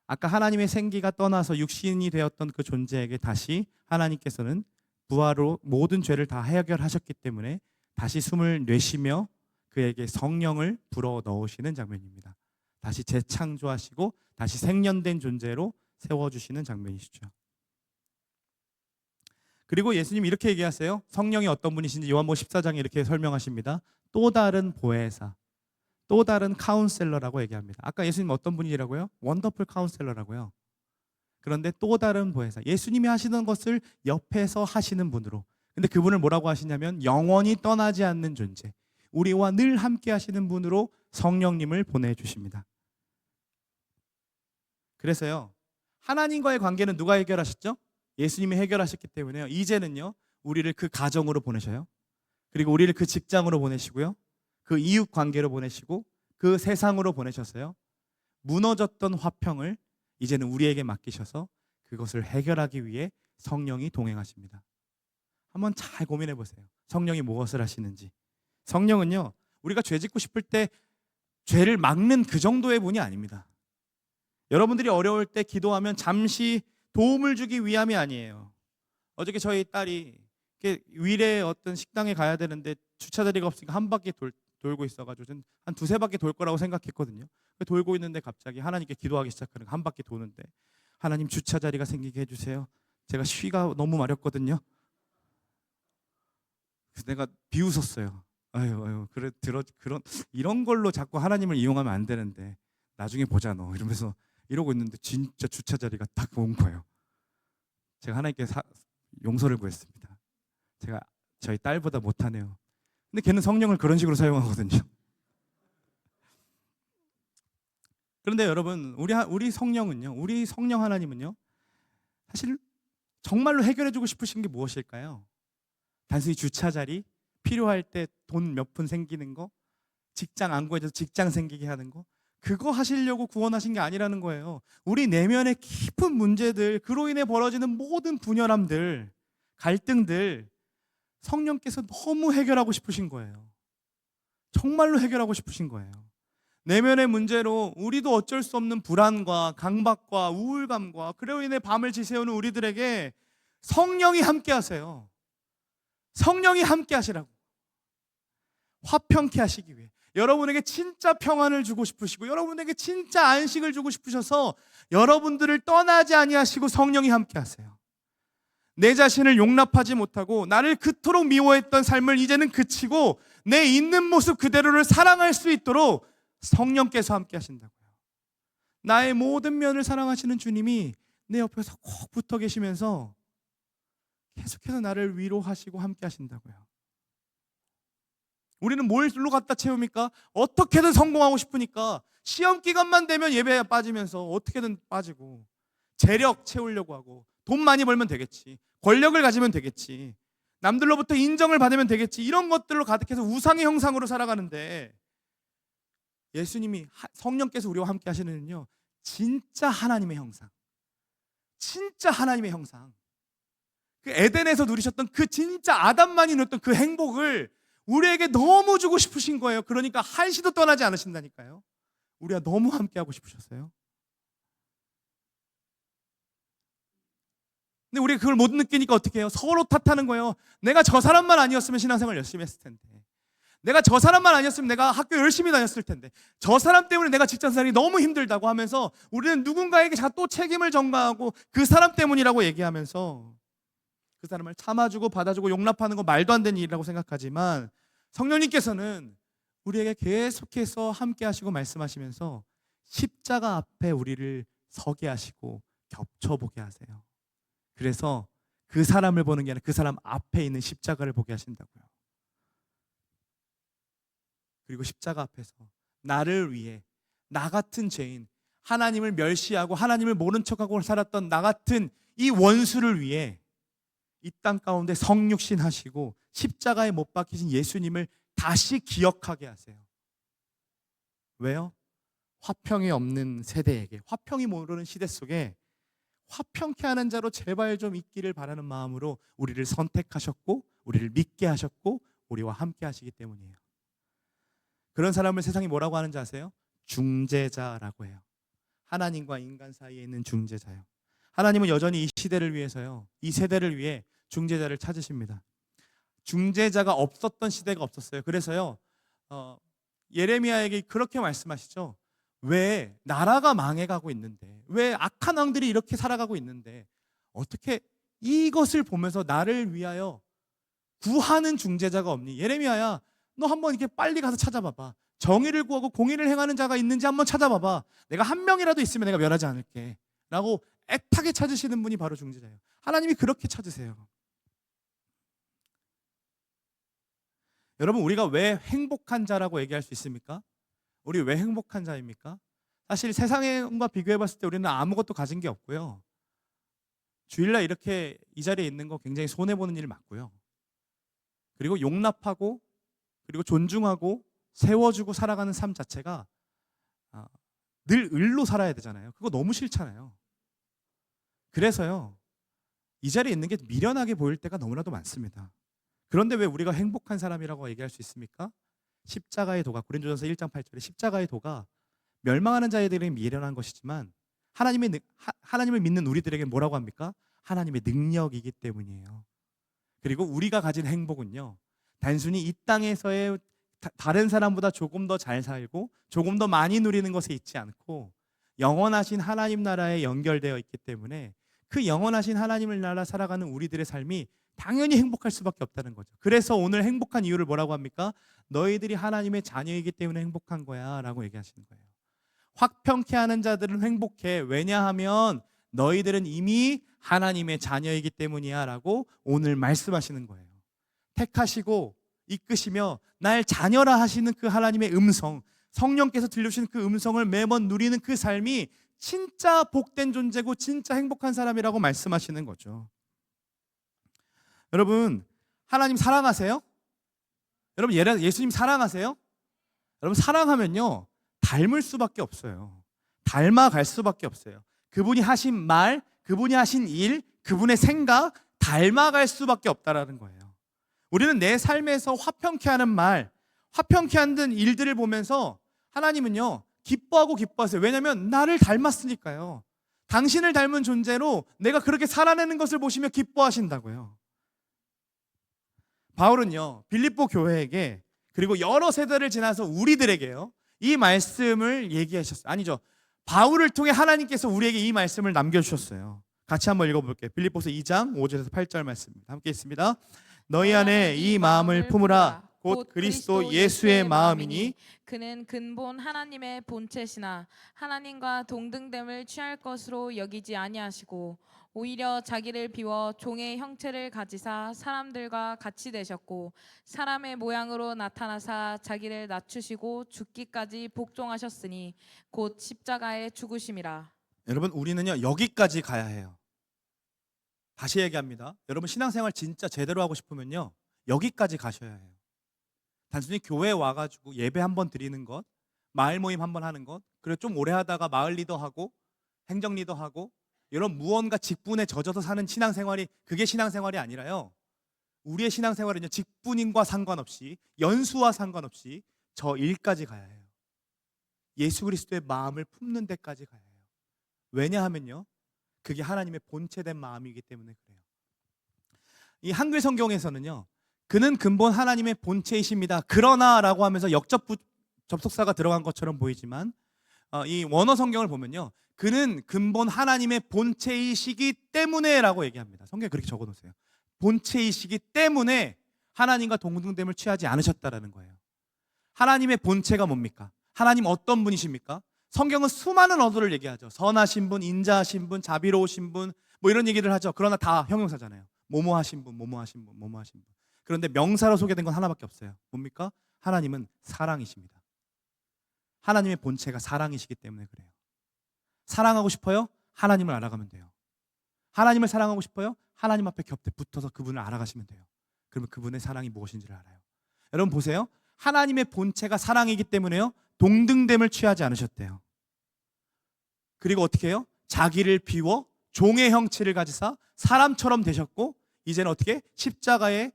아까 하나님의 생기가 떠나서 육신이 되었던 그 존재에게 다시 하나님께서는 부활로 모든 죄를 다 해결하셨기 때문에 다시 숨을 내쉬며 그에게 성령을 불어 넣으시는 장면입니다. 다시 재창조하시고 다시 생년된 존재로 세워주시는 장면이시죠. 그리고 예수님이 이렇게 얘기하세요. 성령이 어떤 분이신지 요한복음 14장에 이렇게 설명하십니다. 또 다른 보혜사, 또 다른 카운셀러라고 얘기합니다. 아까 예수님 어떤 분이라고요? 원더풀 카운셀러라고요. 그런데 또 다른 보혜사, 예수님이 하시는 것을 옆에서 하시는 분으로, 근데 그분을 뭐라고 하시냐면 영원히 떠나지 않는 존재, 우리와 늘 함께 하시는 분으로 성령님을 보내주십니다. 그래서요, 하나님과의 관계는 누가 해결하셨죠? 예수님이 해결하셨기 때문에요, 이제는요 우리를 그 가정으로 보내셔요. 그리고 우리를 그 직장으로 보내시고요, 그 이웃 관계로 보내시고 그 세상으로 보내셨어요. 무너졌던 화평을 이제는 우리에게 맡기셔서 그것을 해결하기 위해 성령이 동행하십니다. 한번 잘 고민해 보세요. 성령이 무엇을 하시는지. 성령은요, 우리가 죄 짓고 싶을 때 죄를 막는 그 정도의 분이 아닙니다. 여러분들이 어려울 때 기도하면 잠시 도움을 주기 위함이 아니에요. 어저께 저희 딸이 위례 어떤 식당에 가야 되는데 주차 자리가 없으니까 한 바퀴 돌고 있어가지고 한 두세 바퀴 돌 거라고 생각했거든요. 돌고 있는데 갑자기 하나님께 기도하기 시작하는 거, 한 바퀴 도는데 하나님 주차 자리가 생기게 해주세요. 제가 쉬가 너무 마렵거든요. 그래서 내가 비웃었어요. 아유 그래 그런 이런 걸로 자꾸 하나님을 이용하면 안 되는데 나중에 보자 너 이러면서 이러고 있는데 진짜 주차 자리가 딱 온 거예요. 제가 하나님께 용서를 구했습니다. 제가 저희 딸보다 못하네요. 근데 걔는 성령을 그런 식으로 사용하거든요. 그런데 여러분, 우리 성령은요, 우리 성령 하나님은요, 사실 정말로 해결해주고 싶으신 게 무엇일까요? 단순히 주차 자리, 필요할 때 돈 몇 푼 생기는 거, 직장 안 구해져서 직장 생기게 하는 거, 그거 하시려고 구원하신 게 아니라는 거예요. 우리 내면의 깊은 문제들, 그로 인해 벌어지는 모든 분열함들, 갈등들, 성령께서 너무 해결하고 싶으신 거예요. 정말로 해결하고 싶으신 거예요. 내면의 문제로 우리도 어쩔 수 없는 불안과 강박과 우울감과 그로 인해 밤을 지새우는 우리들에게 성령이 함께 하세요. 성령이 함께 하시라고. 화평케 하시기 위해. 여러분에게 진짜 평안을 주고 싶으시고 여러분에게 진짜 안식을 주고 싶으셔서 여러분들을 떠나지 아니하시고 성령이 함께 하세요. 내 자신을 용납하지 못하고 나를 그토록 미워했던 삶을 이제는 그치고 내 있는 모습 그대로를 사랑할 수 있도록 성령께서 함께 하신다고요. 나의 모든 면을 사랑하시는 주님이 내 옆에서 꼭 붙어 계시면서 계속해서 나를 위로하시고 함께 하신다고요. 우리는 뭘로 갖다 채웁니까? 어떻게든 성공하고 싶으니까 시험 기간만 되면 예배에 빠지면서 어떻게든 빠지고 재력 채우려고 하고 돈 많이 벌면 되겠지, 권력을 가지면 되겠지, 남들로부터 인정을 받으면 되겠지, 이런 것들로 가득해서 우상의 형상으로 살아가는데 예수님이 성령께서 우리와 함께 하시는요 진짜 하나님의 형상, 진짜 하나님의 형상, 그 에덴에서 누리셨던 그 진짜 아담만이 누렸던 그 행복을 우리에게 너무 주고 싶으신 거예요. 그러니까 한시도 떠나지 않으신다니까요. 우리가 너무 함께 하고 싶으셨어요. 근데 우리가 그걸 못 느끼니까 어떻게 해요? 서로 탓하는 거예요. 내가 저 사람만 아니었으면 신앙생활 열심히 했을 텐데, 내가 저 사람만 아니었으면 내가 학교 열심히 다녔을 텐데, 저 사람 때문에 내가 직장생활이 너무 힘들다고 하면서 우리는 누군가에게 자꾸 또 책임을 전가하고 그 사람 때문이라고 얘기하면서 그 사람을 참아주고 받아주고 용납하는 거 말도 안 되는 일이라고 생각하지만 성령님께서는 우리에게 계속해서 함께 하시고 말씀하시면서 십자가 앞에 우리를 서게 하시고 겹쳐보게 하세요. 그래서 그 사람을 보는 게 아니라 그 사람 앞에 있는 십자가를 보게 하신다고요. 그리고 십자가 앞에서 나를 위해, 나 같은 죄인, 하나님을 멸시하고 하나님을 모른 척하고 살았던 나 같은 이 원수를 위해 이 땅 가운데 성육신 하시고 십자가에 못 박히신 예수님을 다시 기억하게 하세요. 왜요? 화평이 없는 세대에게, 화평이 모르는 시대 속에 화평케 하는 자로 제발 좀 있기를 바라는 마음으로 우리를 선택하셨고 우리를 믿게 하셨고 우리와 함께 하시기 때문이에요. 그런 사람을 세상이 뭐라고 하는지 아세요? 중재자라고 해요. 하나님과 인간 사이에 있는 중재자요. 하나님은 여전히 이 시대를 위해서요, 이 세대를 위해 중재자를 찾으십니다. 중재자가 없었던 시대가 없었어요. 그래서요 예레미야에게 그렇게 말씀하시죠. 왜 나라가 망해가고 있는데, 왜 악한 왕들이 이렇게 살아가고 있는데 어떻게 이것을 보면서 나를 위하여 구하는 중재자가 없니? 예레미야야, 너 한번 이렇게 빨리 가서 찾아봐봐. 정의를 구하고 공의를 행하는 자가 있는지 한번 찾아봐봐. 내가 한 명이라도 있으면 내가 멸하지 않을게 라고 애타게 찾으시는 분이 바로 중재자예요. 하나님이 그렇게 찾으세요. 여러분, 우리가 왜 행복한 자라고 얘기할 수 있습니까? 우리 왜 행복한 자입니까? 사실 세상과 비교해봤을 때 우리는 아무것도 가진 게 없고요, 주일날 이렇게 이 자리에 있는 거 굉장히 손해보는 일 맞고요, 그리고 용납하고 그리고 존중하고 세워주고 살아가는 삶 자체가 늘 을로 살아야 되잖아요. 그거 너무 싫잖아요. 그래서요 이 자리에 있는 게 미련하게 보일 때가 너무나도 많습니다. 그런데 왜 우리가 행복한 사람이라고 얘기할 수 있습니까? 십자가의 도가, 고린도전서 1장 8절에 십자가의 도가 멸망하는 자들에게 미련한 것이지만 하나님을 믿는 우리들에게 뭐라고 합니까? 하나님의 능력이기 때문이에요. 그리고 우리가 가진 행복은요, 단순히 이 땅에서의 다른 사람보다 조금 더 잘 살고 조금 더 많이 누리는 것에 있지 않고 영원하신 하나님 나라에 연결되어 있기 때문에 그 영원하신 하나님의 나라 살아가는 우리들의 삶이 당연히 행복할 수밖에 없다는 거죠. 그래서 오늘 행복한 이유를 뭐라고 합니까? 너희들이 하나님의 자녀이기 때문에 행복한 거야 라고 얘기하시는 거예요. 확평케 하는 자들은 행복해. 왜냐하면 너희들은 이미 하나님의 자녀이기 때문이야 라고 오늘 말씀하시는 거예요. 택하시고 이끄시며 날 자녀라 하시는 그 하나님의 음성, 성령께서 들려주시는 그 음성을 매번 누리는 그 삶이 진짜 복된 존재고 진짜 행복한 사람이라고 말씀하시는 거죠. 여러분, 하나님 사랑하세요? 여러분, 예수님 사랑하세요? 여러분, 사랑하면요 닮을 수밖에 없어요. 닮아갈 수밖에 없어요. 그분이 하신 말, 그분이 하신 일, 그분의 생각 닮아갈 수밖에 없다라는 거예요. 우리는 내 삶에서 화평케 하는 말, 화평케 하는 일들을 보면서 하나님은요 기뻐하고 기뻐하세요. 왜냐하면 나를 닮았으니까요. 당신을 닮은 존재로 내가 그렇게 살아내는 것을 보시며 기뻐하신다고요. 바울은요 빌립보 교회에게 그리고 여러 세대를 지나서 우리들에게요 이 말씀을 얘기하셨어요. 아니죠, 바울을 통해 하나님께서 우리에게 이 말씀을 남겨주셨어요. 같이 한번 읽어볼게요. 빌립보서 2장 5절에서 8절 말씀입니다. 함께 있습니다. 너희 안에 이 마음을 품으라. 곧 그리스도 예수의 마음이니 그는 근본 하나님의 본체시나 하나님과 동등됨을 취할 것으로 여기지 아니하시고 오히려 자기를 비워 종의 형체를 가지사 사람들과 같이 되셨고 사람의 모양으로 나타나사 자기를 낮추시고 죽기까지 복종하셨으니 곧 십자가에 죽으심이라. 여러분, 우리는요 여기까지 가야 해요. 다시 얘기합니다. 여러분, 신앙생활 진짜 제대로 하고 싶으면요 여기까지 가셔야 해요. 단순히 교회에 와가지고 예배 한번 드리는 것, 마을 모임 한번 하는 것, 그리고 좀 오래 하다가 마을 리더하고 행정 리더하고 이런 무언가 직분에 젖어서 사는 신앙생활이, 그게 신앙생활이 아니라요, 우리의 신앙생활은요 직분인과 상관없이, 연수와 상관없이 저 일까지 가야 해요. 예수 그리스도의 마음을 품는 데까지 가야 해요. 왜냐하면요 그게 하나님의 본체된 마음이기 때문에 그래요. 이 한글 성경에서는요 그는 근본 하나님의 본체이십니다. 그러나 라고 하면서 접속사가 들어간 것처럼 보이지만 이 원어 성경을 보면요 그는 근본 하나님의 본체이시기 때문에 라고 얘기합니다. 성경에 그렇게 적어놓으세요. 본체이시기 때문에 하나님과 동등됨을 취하지 않으셨다라는 거예요. 하나님의 본체가 뭡니까? 하나님 어떤 분이십니까? 성경은 수많은 언어를 얘기하죠. 선하신 분, 인자하신 분, 자비로우신 분, 뭐 이런 얘기를 하죠. 그러나 다 형용사잖아요. 뭐뭐하신 분, 뭐뭐하신 분, 뭐뭐하신 분. 그런데 명사로 소개된 건 하나밖에 없어요. 뭡니까? 하나님은 사랑이십니다. 하나님의 본체가 사랑이시기 때문에 그래요. 사랑하고 싶어요? 하나님을 알아가면 돼요. 하나님을 사랑하고 싶어요? 하나님 앞에 곁에 붙어서 그분을 알아가시면 돼요. 그러면 그분의 사랑이 무엇인지를 알아요. 여러분 보세요. 하나님의 본체가 사랑이기 때문에요 동등됨을 취하지 않으셨대요. 그리고 어떻게 해요? 자기를 비워 종의 형체를 가지사 사람처럼 되셨고 이제는 어떻게? 십자가에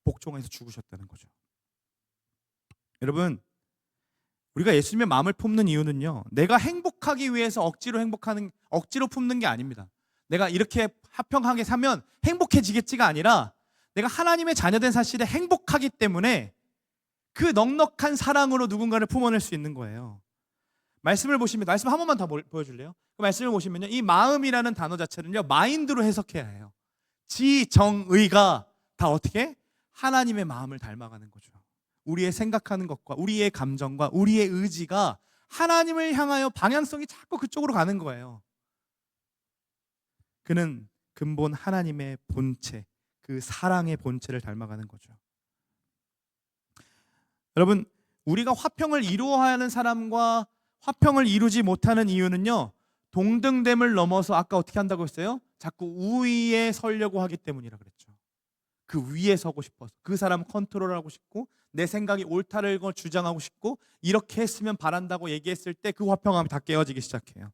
복종해서 죽으셨다는 거죠. 여러분, 우리가 예수님의 마음을 품는 이유는요 내가 행복하기 위해서 억지로 품는 게 아닙니다. 내가 이렇게 화평하게 사면 행복해지겠지가 아니라 내가 하나님의 자녀된 사실에 행복하기 때문에 그 넉넉한 사랑으로 누군가를 품어낼 수 있는 거예요. 말씀을 보시면, 말씀 한 번만 더 보여줄래요? 그 말씀을 보시면요 이 마음이라는 단어 자체는요 마인드로 해석해야 해요. 지정의가 다 어떻게? 하나님의 마음을 닮아가는 거죠. 우리의 생각하는 것과 우리의 감정과 우리의 의지가 하나님을 향하여 방향성이 자꾸 그쪽으로 가는 거예요. 그는 근본 하나님의 본체, 그 사랑의 본체를 닮아가는 거죠. 여러분, 우리가 화평을 이루어야 하는 사람과 화평을 이루지 못하는 이유는요 동등됨을 넘어서 아까 어떻게 한다고 했어요? 자꾸 우위에 서려고 하기 때문이라 그랬죠. 그 위에 서고 싶어서 그 사람을 컨트롤하고 싶고 내 생각이 옳다를 주장하고 싶고 이렇게 했으면 바란다고 얘기했을 때 그 화평함이 다 깨어지기 시작해요.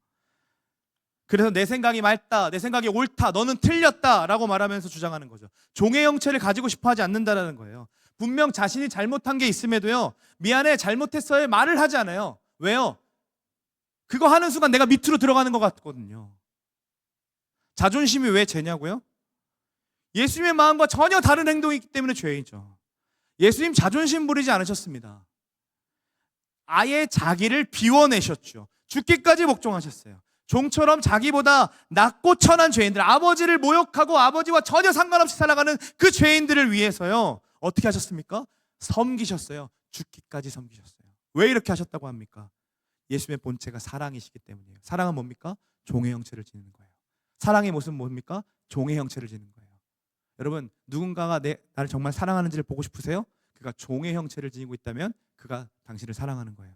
그래서 내 생각이 맞다, 내 생각이 옳다, 너는 틀렸다 라고 말하면서 주장하는 거죠. 종의 형체를 가지고 싶어 하지 않는다는 거예요. 분명 자신이 잘못한 게 있음에도요 미안해, 잘못했어요 말을 하지 않아요. 왜요? 그거 하는 순간 내가 밑으로 들어가는 것 같거든요. 자존심이 왜 죄냐고요? 예수님의 마음과 전혀 다른 행동이기 때문에 죄이죠. 예수님 자존심 부리지 않으셨습니다. 아예 자기를 비워내셨죠. 죽기까지 복종하셨어요. 종처럼 자기보다 낮고 천한 죄인들, 아버지를 모욕하고 아버지와 전혀 상관없이 살아가는 그 죄인들을 위해서요, 어떻게 하셨습니까? 섬기셨어요. 죽기까지 섬기셨어요. 왜 이렇게 하셨다고 합니까? 예수님의 본체가 사랑이시기 때문이에요. 사랑은 뭡니까? 종의 형체를 지니는 거예요. 사랑의 모습은 뭡니까? 종의 형체를 지니는 거예요. 여러분, 누군가가 나를 정말 사랑하는지를 보고 싶으세요? 그가 종의 형체를 지니고 있다면 그가 당신을 사랑하는 거예요.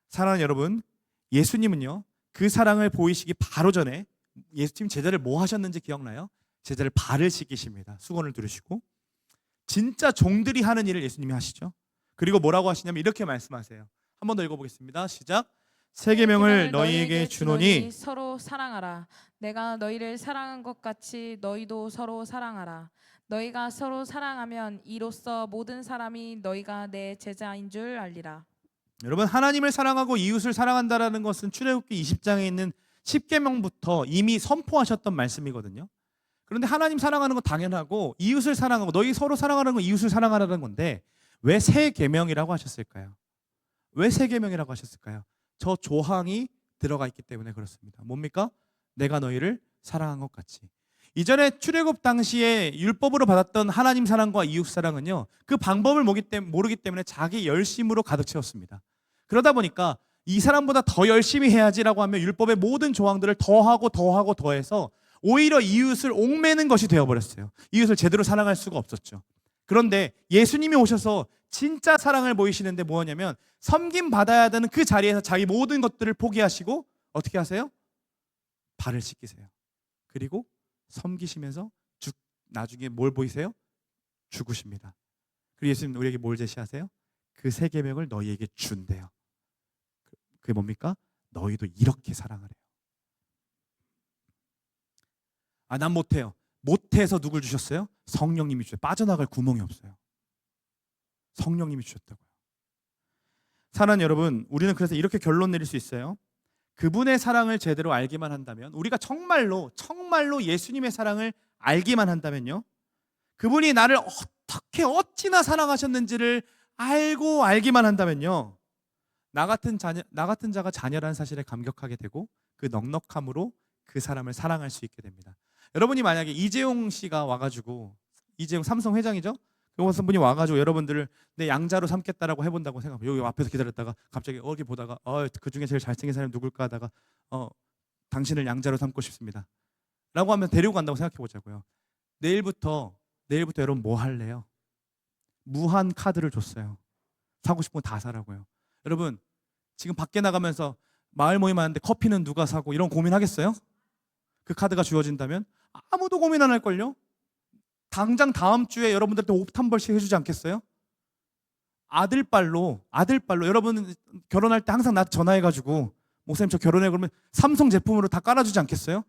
사랑하는 여러분, 예수님은요, 그 사랑을 보이시기 바로 전에 예수님 제자를 뭐 하셨는지 기억나요? 제자를 발을 씻기십니다. 수건을 두르시고. 진짜 종들이 하는 일을 예수님이 하시죠. 그리고 뭐라고 하시냐면 이렇게 말씀하세요. 한 번 더 읽어보겠습니다. 시작. 새 계명을 너희에게 주노니 서로 사랑하라. 내가 너희를 사랑한 것 같이 너희도 서로 사랑하라. 너희가 서로 사랑하면 이로써 모든 사람이 너희가 내 제자인 줄 알리라. 여러분, 하나님을 사랑하고 이웃을 사랑한다라는 것은 출애굽기 20장에 있는 10계명부터 이미 선포하셨던 말씀이거든요. 그런데 하나님 사랑하는 건 당연하고 이웃을 사랑하고 너희 서로 사랑하는 건 이웃을 사랑하라는 건데 왜 새 계명이라고 하셨을까요? 왜 새 계명이라고 하셨을까요? 저 조항이 들어가 있기 때문에 그렇습니다. 뭡니까? 내가 너희를 사랑한 것 같이. 이전에 출애굽 당시에 율법으로 받았던 하나님 사랑과 이웃 사랑은요, 그 방법을 모르기 때문에 자기 열심으로 가득 채웠습니다. 그러다 보니까 이 사람보다 더 열심히 해야지라고 하면 율법의 모든 조항들을 더하고 더해서 오히려 이웃을 옥매는 것이 되어버렸어요. 이웃을 제대로 사랑할 수가 없었죠. 그런데 예수님이 오셔서 진짜 사랑을 보이시는데 뭐냐면 섬김 받아야 되는 그 자리에서 자기 모든 것들을 포기하시고 어떻게 하세요? 발을 씻기세요. 그리고 섬기시면서 나중에 뭘 보이세요? 죽으십니다. 그리고 예수님 우리에게 뭘 제시하세요? 그 새 계명을 너희에게 준대요. 그게 뭡니까? 너희도 이렇게 사랑하래요. 아, 난 못해요. 못해서 누굴 주셨어요? 성령님이 주셨어요. 빠져나갈 구멍이 없어요. 성령님이 주셨다고요. 사랑하는 여러분, 우리는 그래서 이렇게 결론 내릴 수 있어요. 그분의 사랑을 제대로 알기만 한다면, 우리가 정말로 예수님의 사랑을 알기만 한다면요, 그분이 나를 어찌나 사랑하셨는지를 알기만 한다면요, 나 같은 자가 자녀라는 사실에 감격하게 되고 그 넉넉함으로 그 사람을 사랑할 수 있게 됩니다. 여러분이 만약에 이재용 씨가 와가지고, 이재용 삼성 회장이죠? 그 분이 와가지고 여러분들을 내 양자로 삼겠다라고 해본다고 생각해요. 여기 앞에서 기다렸다가 갑자기 이렇게 보다가 그 중에 제일 잘생긴 사람이 누굴까 하다가 당신을 양자로 삼고 싶습니다 라고 하면 데리고 간다고 생각해 보자고요. 내일부터 여러분 뭐 할래요? 무한 카드를 줬어요. 사고 싶은 거 다 사라고요. 여러분, 지금 밖에 나가면서 마을 모임 하는데 커피는 누가 사고 이런 고민하겠어요? 그 카드가 주어진다면 아무도 고민 안 할걸요? 당장 다음 주에 여러분들한테 옷 한 벌씩 해주지 않겠어요? 아들빨로 여러분 결혼할 때 항상 나한테 전화해가지고 목사님 저 결혼해 그러면 삼성 제품으로 다 깔아주지 않겠어요?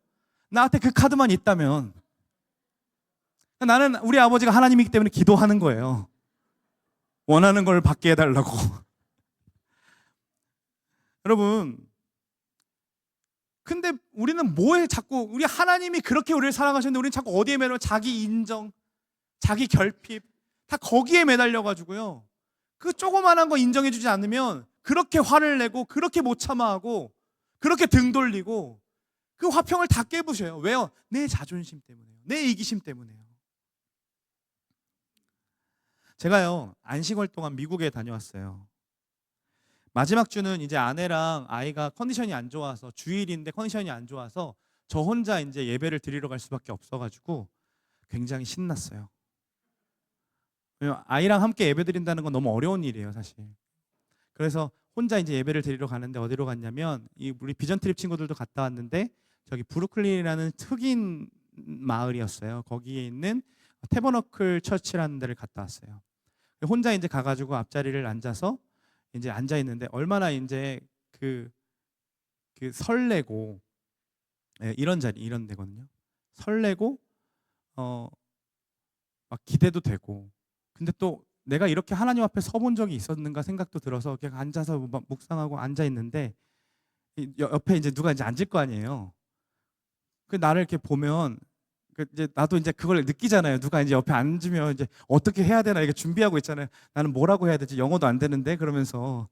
나한테 그 카드만 있다면. 나는 우리 아버지가 하나님이기 때문에 기도하는 거예요. 원하는 걸 받게 해달라고. 여러분, 근데 우리는 뭐에 자꾸, 우리 하나님이 그렇게 우리를 사랑하셨는데 우리는 자꾸 어디에 매달려? 자기 인정, 자기 결핍, 다 거기에 매달려가지고요, 그 조그만한 거 인정해주지 않으면 그렇게 화를 내고 그렇게 못 참아하고 그렇게 등 돌리고 그 화평을 다 깨부셔요. 왜요? 내 자존심 때문에요. 내 이기심 때문에요. 제가요, 안식월 동안 미국에 다녀왔어요. 마지막 주는 이제 아내랑 아이가 컨디션이 안 좋아서, 주일인데 컨디션이 안 좋아서 저 혼자 이제 예배를 드리러 갈 수밖에 없어가지고 굉장히 신났어요. 왜냐면 아이랑 함께 예배 드린다는 건 너무 어려운 일이에요, 사실. 그래서 혼자 이제 예배를 드리러 가는데 어디로 갔냐면, 우리 비전 트립 친구들도 갔다 왔는데 저기 브루클린이라는 흑인 마을이었어요. 거기에 있는 태버너클 처치라는 데를 갔다 왔어요. 혼자 이제 가가지고 앞자리를 앉아서 이제 앉아 있는데 얼마나 이제 그 설레고, 이런 자리, 이런 데거든요. 설레고 막 기대도 되고, 근데 또 내가 이렇게 하나님 앞에 서본 적이 있었는가 생각도 들어서 그냥 앉아서 막 묵상하고 앉아 있는데 옆에 이제 누가 이제 앉을 거 아니에요. 그 나를 이렇게 보면 이제 나도 이제 그걸 느끼잖아요. 누가 이제 옆에 앉으면 이제 어떻게 해야 되나 이게 준비하고 있잖아요. 나는 뭐라고 해야 되지? 영어도 안 되는데 그러면서.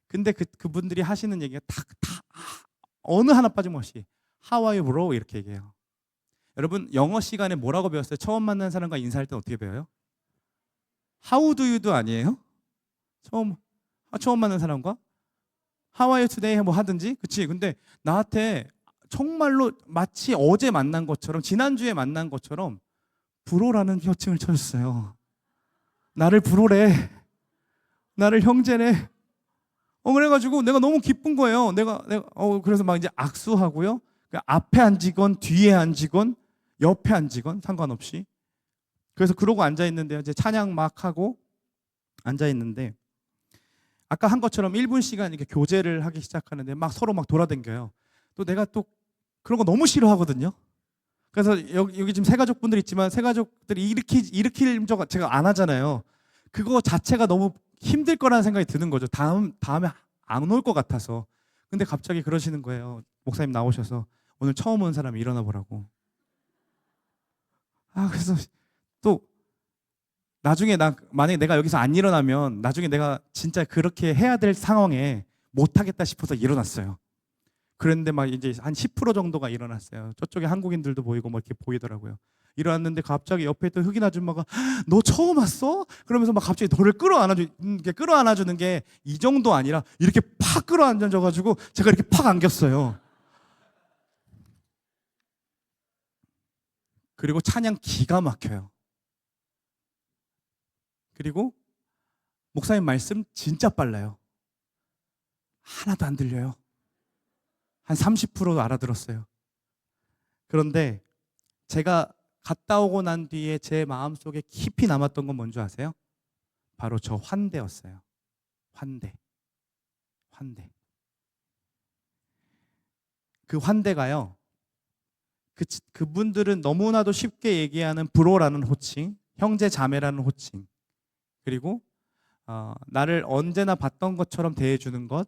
근데 그분들이 하시는 얘기가 다 어느 하나 빠짐없이 How are you bro? 이렇게 얘기해요. 여러분 영어 시간에 뭐라고 배웠어요? 처음 만난 사람과 인사할 때 어떻게 배워요? How do you도 아니에요? 처음 만난 사람과 How are you today? 뭐 하든지, 그치? 근데 나한테 정말로 마치 어제 만난 것처럼, 지난주에 만난 것처럼 브로라는 호칭을 쳐줬어요. 나를 브로래. 나를 형제래. 그래가지고 내가 너무 기쁜 거예요. 그래서 막 이제 악수하고요. 앞에 앉이건 뒤에 앉이건 옆에 앉이건 상관없이. 그래서 그러고 앉아 있는데 이제 찬양 막 하고 앉아 있는데 아까 한 것처럼 1분 시간 이렇게 교제를 하기 시작하는데 막 서로 막 돌아다녀요. 또 내가 또 그런 거 너무 싫어하거든요. 그래서 여기 지금 새가족분들 있지만 새가족들이 일으킬 적 제가 안 하잖아요. 그거 자체가 너무 힘들 거라는 생각이 드는 거죠. 다음에 안 올 것 같아서. 근데 갑자기 그러시는 거예요. 목사님 나오셔서 오늘 처음 온 사람이 일어나 보라고. 그래서 또 나중에 만약에 내가 여기서 안 일어나면 나중에 내가 진짜 그렇게 해야 될 상황에 못 하겠다 싶어서 일어났어요. 그런데 막 이제 한 10% 정도가 일어났어요. 저쪽에 한국인들도 보이고 뭐 이렇게 보이더라고요. 일어났는데 갑자기 옆에 있던 흑인 아줌마가 너 처음 왔어? 그러면서 막 갑자기 너를 끌어안아주는 게 이 정도 아니라 이렇게 팍 끌어안아줘가지고 제가 이렇게 팍 안겼어요. 그리고 찬양 기가 막혀요. 그리고 목사님 말씀 진짜 빨라요. 하나도 안 들려요. 한 30% 알아들었어요. 그런데 제가 갔다 오고 난 뒤에 제 마음속에 깊이 남았던 건 뭔지 아세요? 바로 저 환대였어요. 환대. 그 환대가요. 그분들은 너무나도 쉽게 얘기하는 브로라는 호칭, 형제 자매라는 호칭, 그리고 나를 언제나 봤던 것처럼 대해주는 것,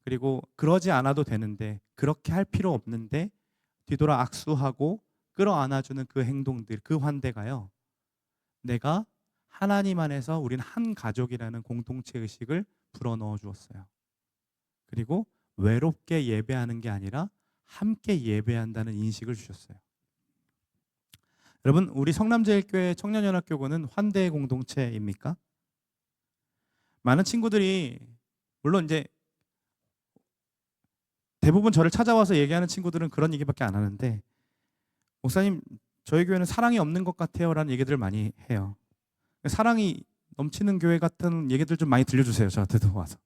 그리고 그러지 않아도 되는데 그렇게 할 필요 없는데 뒤돌아 악수하고 끌어안아주는 그 행동들, 그 환대가요. 내가 하나님 안에서 우리는 한 가족이라는 공동체 의식을 불어넣어 주었어요. 그리고 외롭게 예배하는 게 아니라 함께 예배한다는 인식을 주셨어요. 여러분, 우리 성남제일교회 청년연합교구는 환대의 공동체입니까? 많은 친구들이 물론 이제 대부분 저를 찾아와서 얘기하는 친구들은 그런 얘기밖에 안 하는데 목사님, 저희 교회는 사랑이 없는 것 같아요 라는 얘기들을 많이 해요. 사랑이 넘치는 교회 같은 얘기들 좀 많이 들려주세요. 저한테도 와서.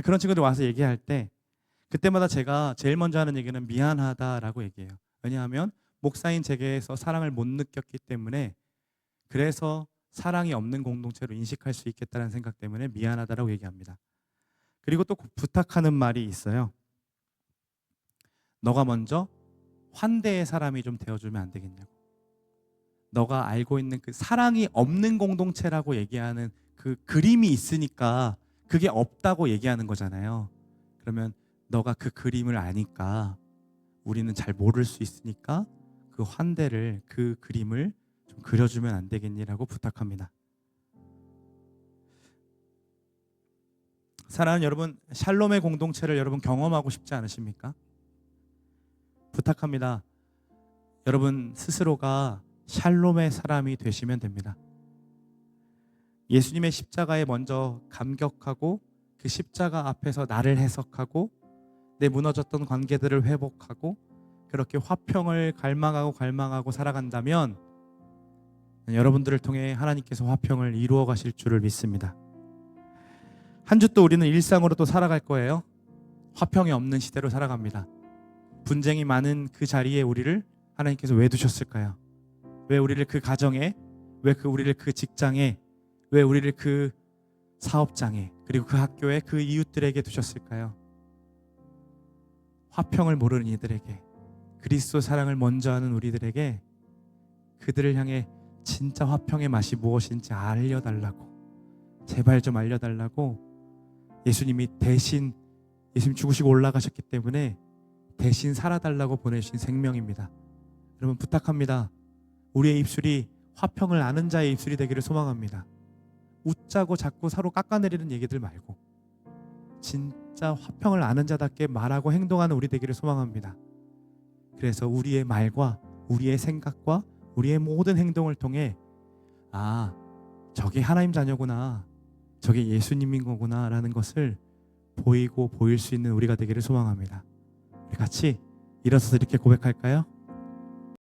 그런 친구들 와서 얘기할 때 그때마다 제가 제일 먼저 하는 얘기는 미안하다라고 얘기해요. 왜냐하면 목사인 제게에서 사랑을 못 느꼈기 때문에, 그래서 사랑이 없는 공동체로 인식할 수 있겠다는 생각 때문에 미안하다라고 얘기합니다. 그리고 또 부탁하는 말이 있어요. 너가 먼저 환대의 사람이 좀 되어주면 안 되겠냐고. 너가 알고 있는 그 사랑이 없는 공동체라고 얘기하는 그 그림이 있으니까 그게 없다고 얘기하는 거잖아요. 그러면 너가 그 그림을 아니까 우리는 잘 모를 수 있으니까 그 환대를, 그 그림을 좀 그려주면 안 되겠니라고 부탁합니다. 사랑하는 여러분, 샬롬의 공동체를 여러분 경험하고 싶지 않으십니까? 부탁합니다. 여러분 스스로가 샬롬의 사람이 되시면 됩니다. 예수님의 십자가에 먼저 감격하고 그 십자가 앞에서 나를 해석하고 내 무너졌던 관계들을 회복하고 그렇게 화평을 갈망하고 살아간다면 여러분들을 통해 하나님께서 화평을 이루어 가실 줄을 믿습니다. 한 주 또 우리는 일상으로 또 살아갈 거예요. 화평이 없는 시대로 살아갑니다. 분쟁이 많은 그 자리에 우리를 하나님께서 왜 두셨을까요? 왜 우리를 그 가정에, 왜 우리를 그 직장에, 왜 우리를 그 사업장에, 그리고 그 학교에, 그 이웃들에게 두셨을까요? 화평을 모르는 이들에게, 그리스도 사랑을 먼저 하는 우리들에게 그들을 향해 진짜 화평의 맛이 무엇인지 알려달라고, 제발 좀 알려달라고 예수님이 대신 예수님 죽으시고 올라가셨기 때문에 대신 살아달라고 보내주신 생명입니다. 여러분 부탁합니다. 우리의 입술이 화평을 아는 자의 입술이 되기를 소망합니다. 웃자고 자꾸 서로 깎아내리는 얘기들 말고 진짜 화평을 아는 자답게 말하고 행동하는 우리 되기를 소망합니다. 그래서 우리의 말과 우리의 생각과 우리의 모든 행동을 통해 아, 저게 하나님 자녀구나, 저게 예수님인 거구나 라는 것을 보이고 보일 수 있는 우리가 되기를 소망합니다. 우리 같이 일어서서 이렇게 고백할까요?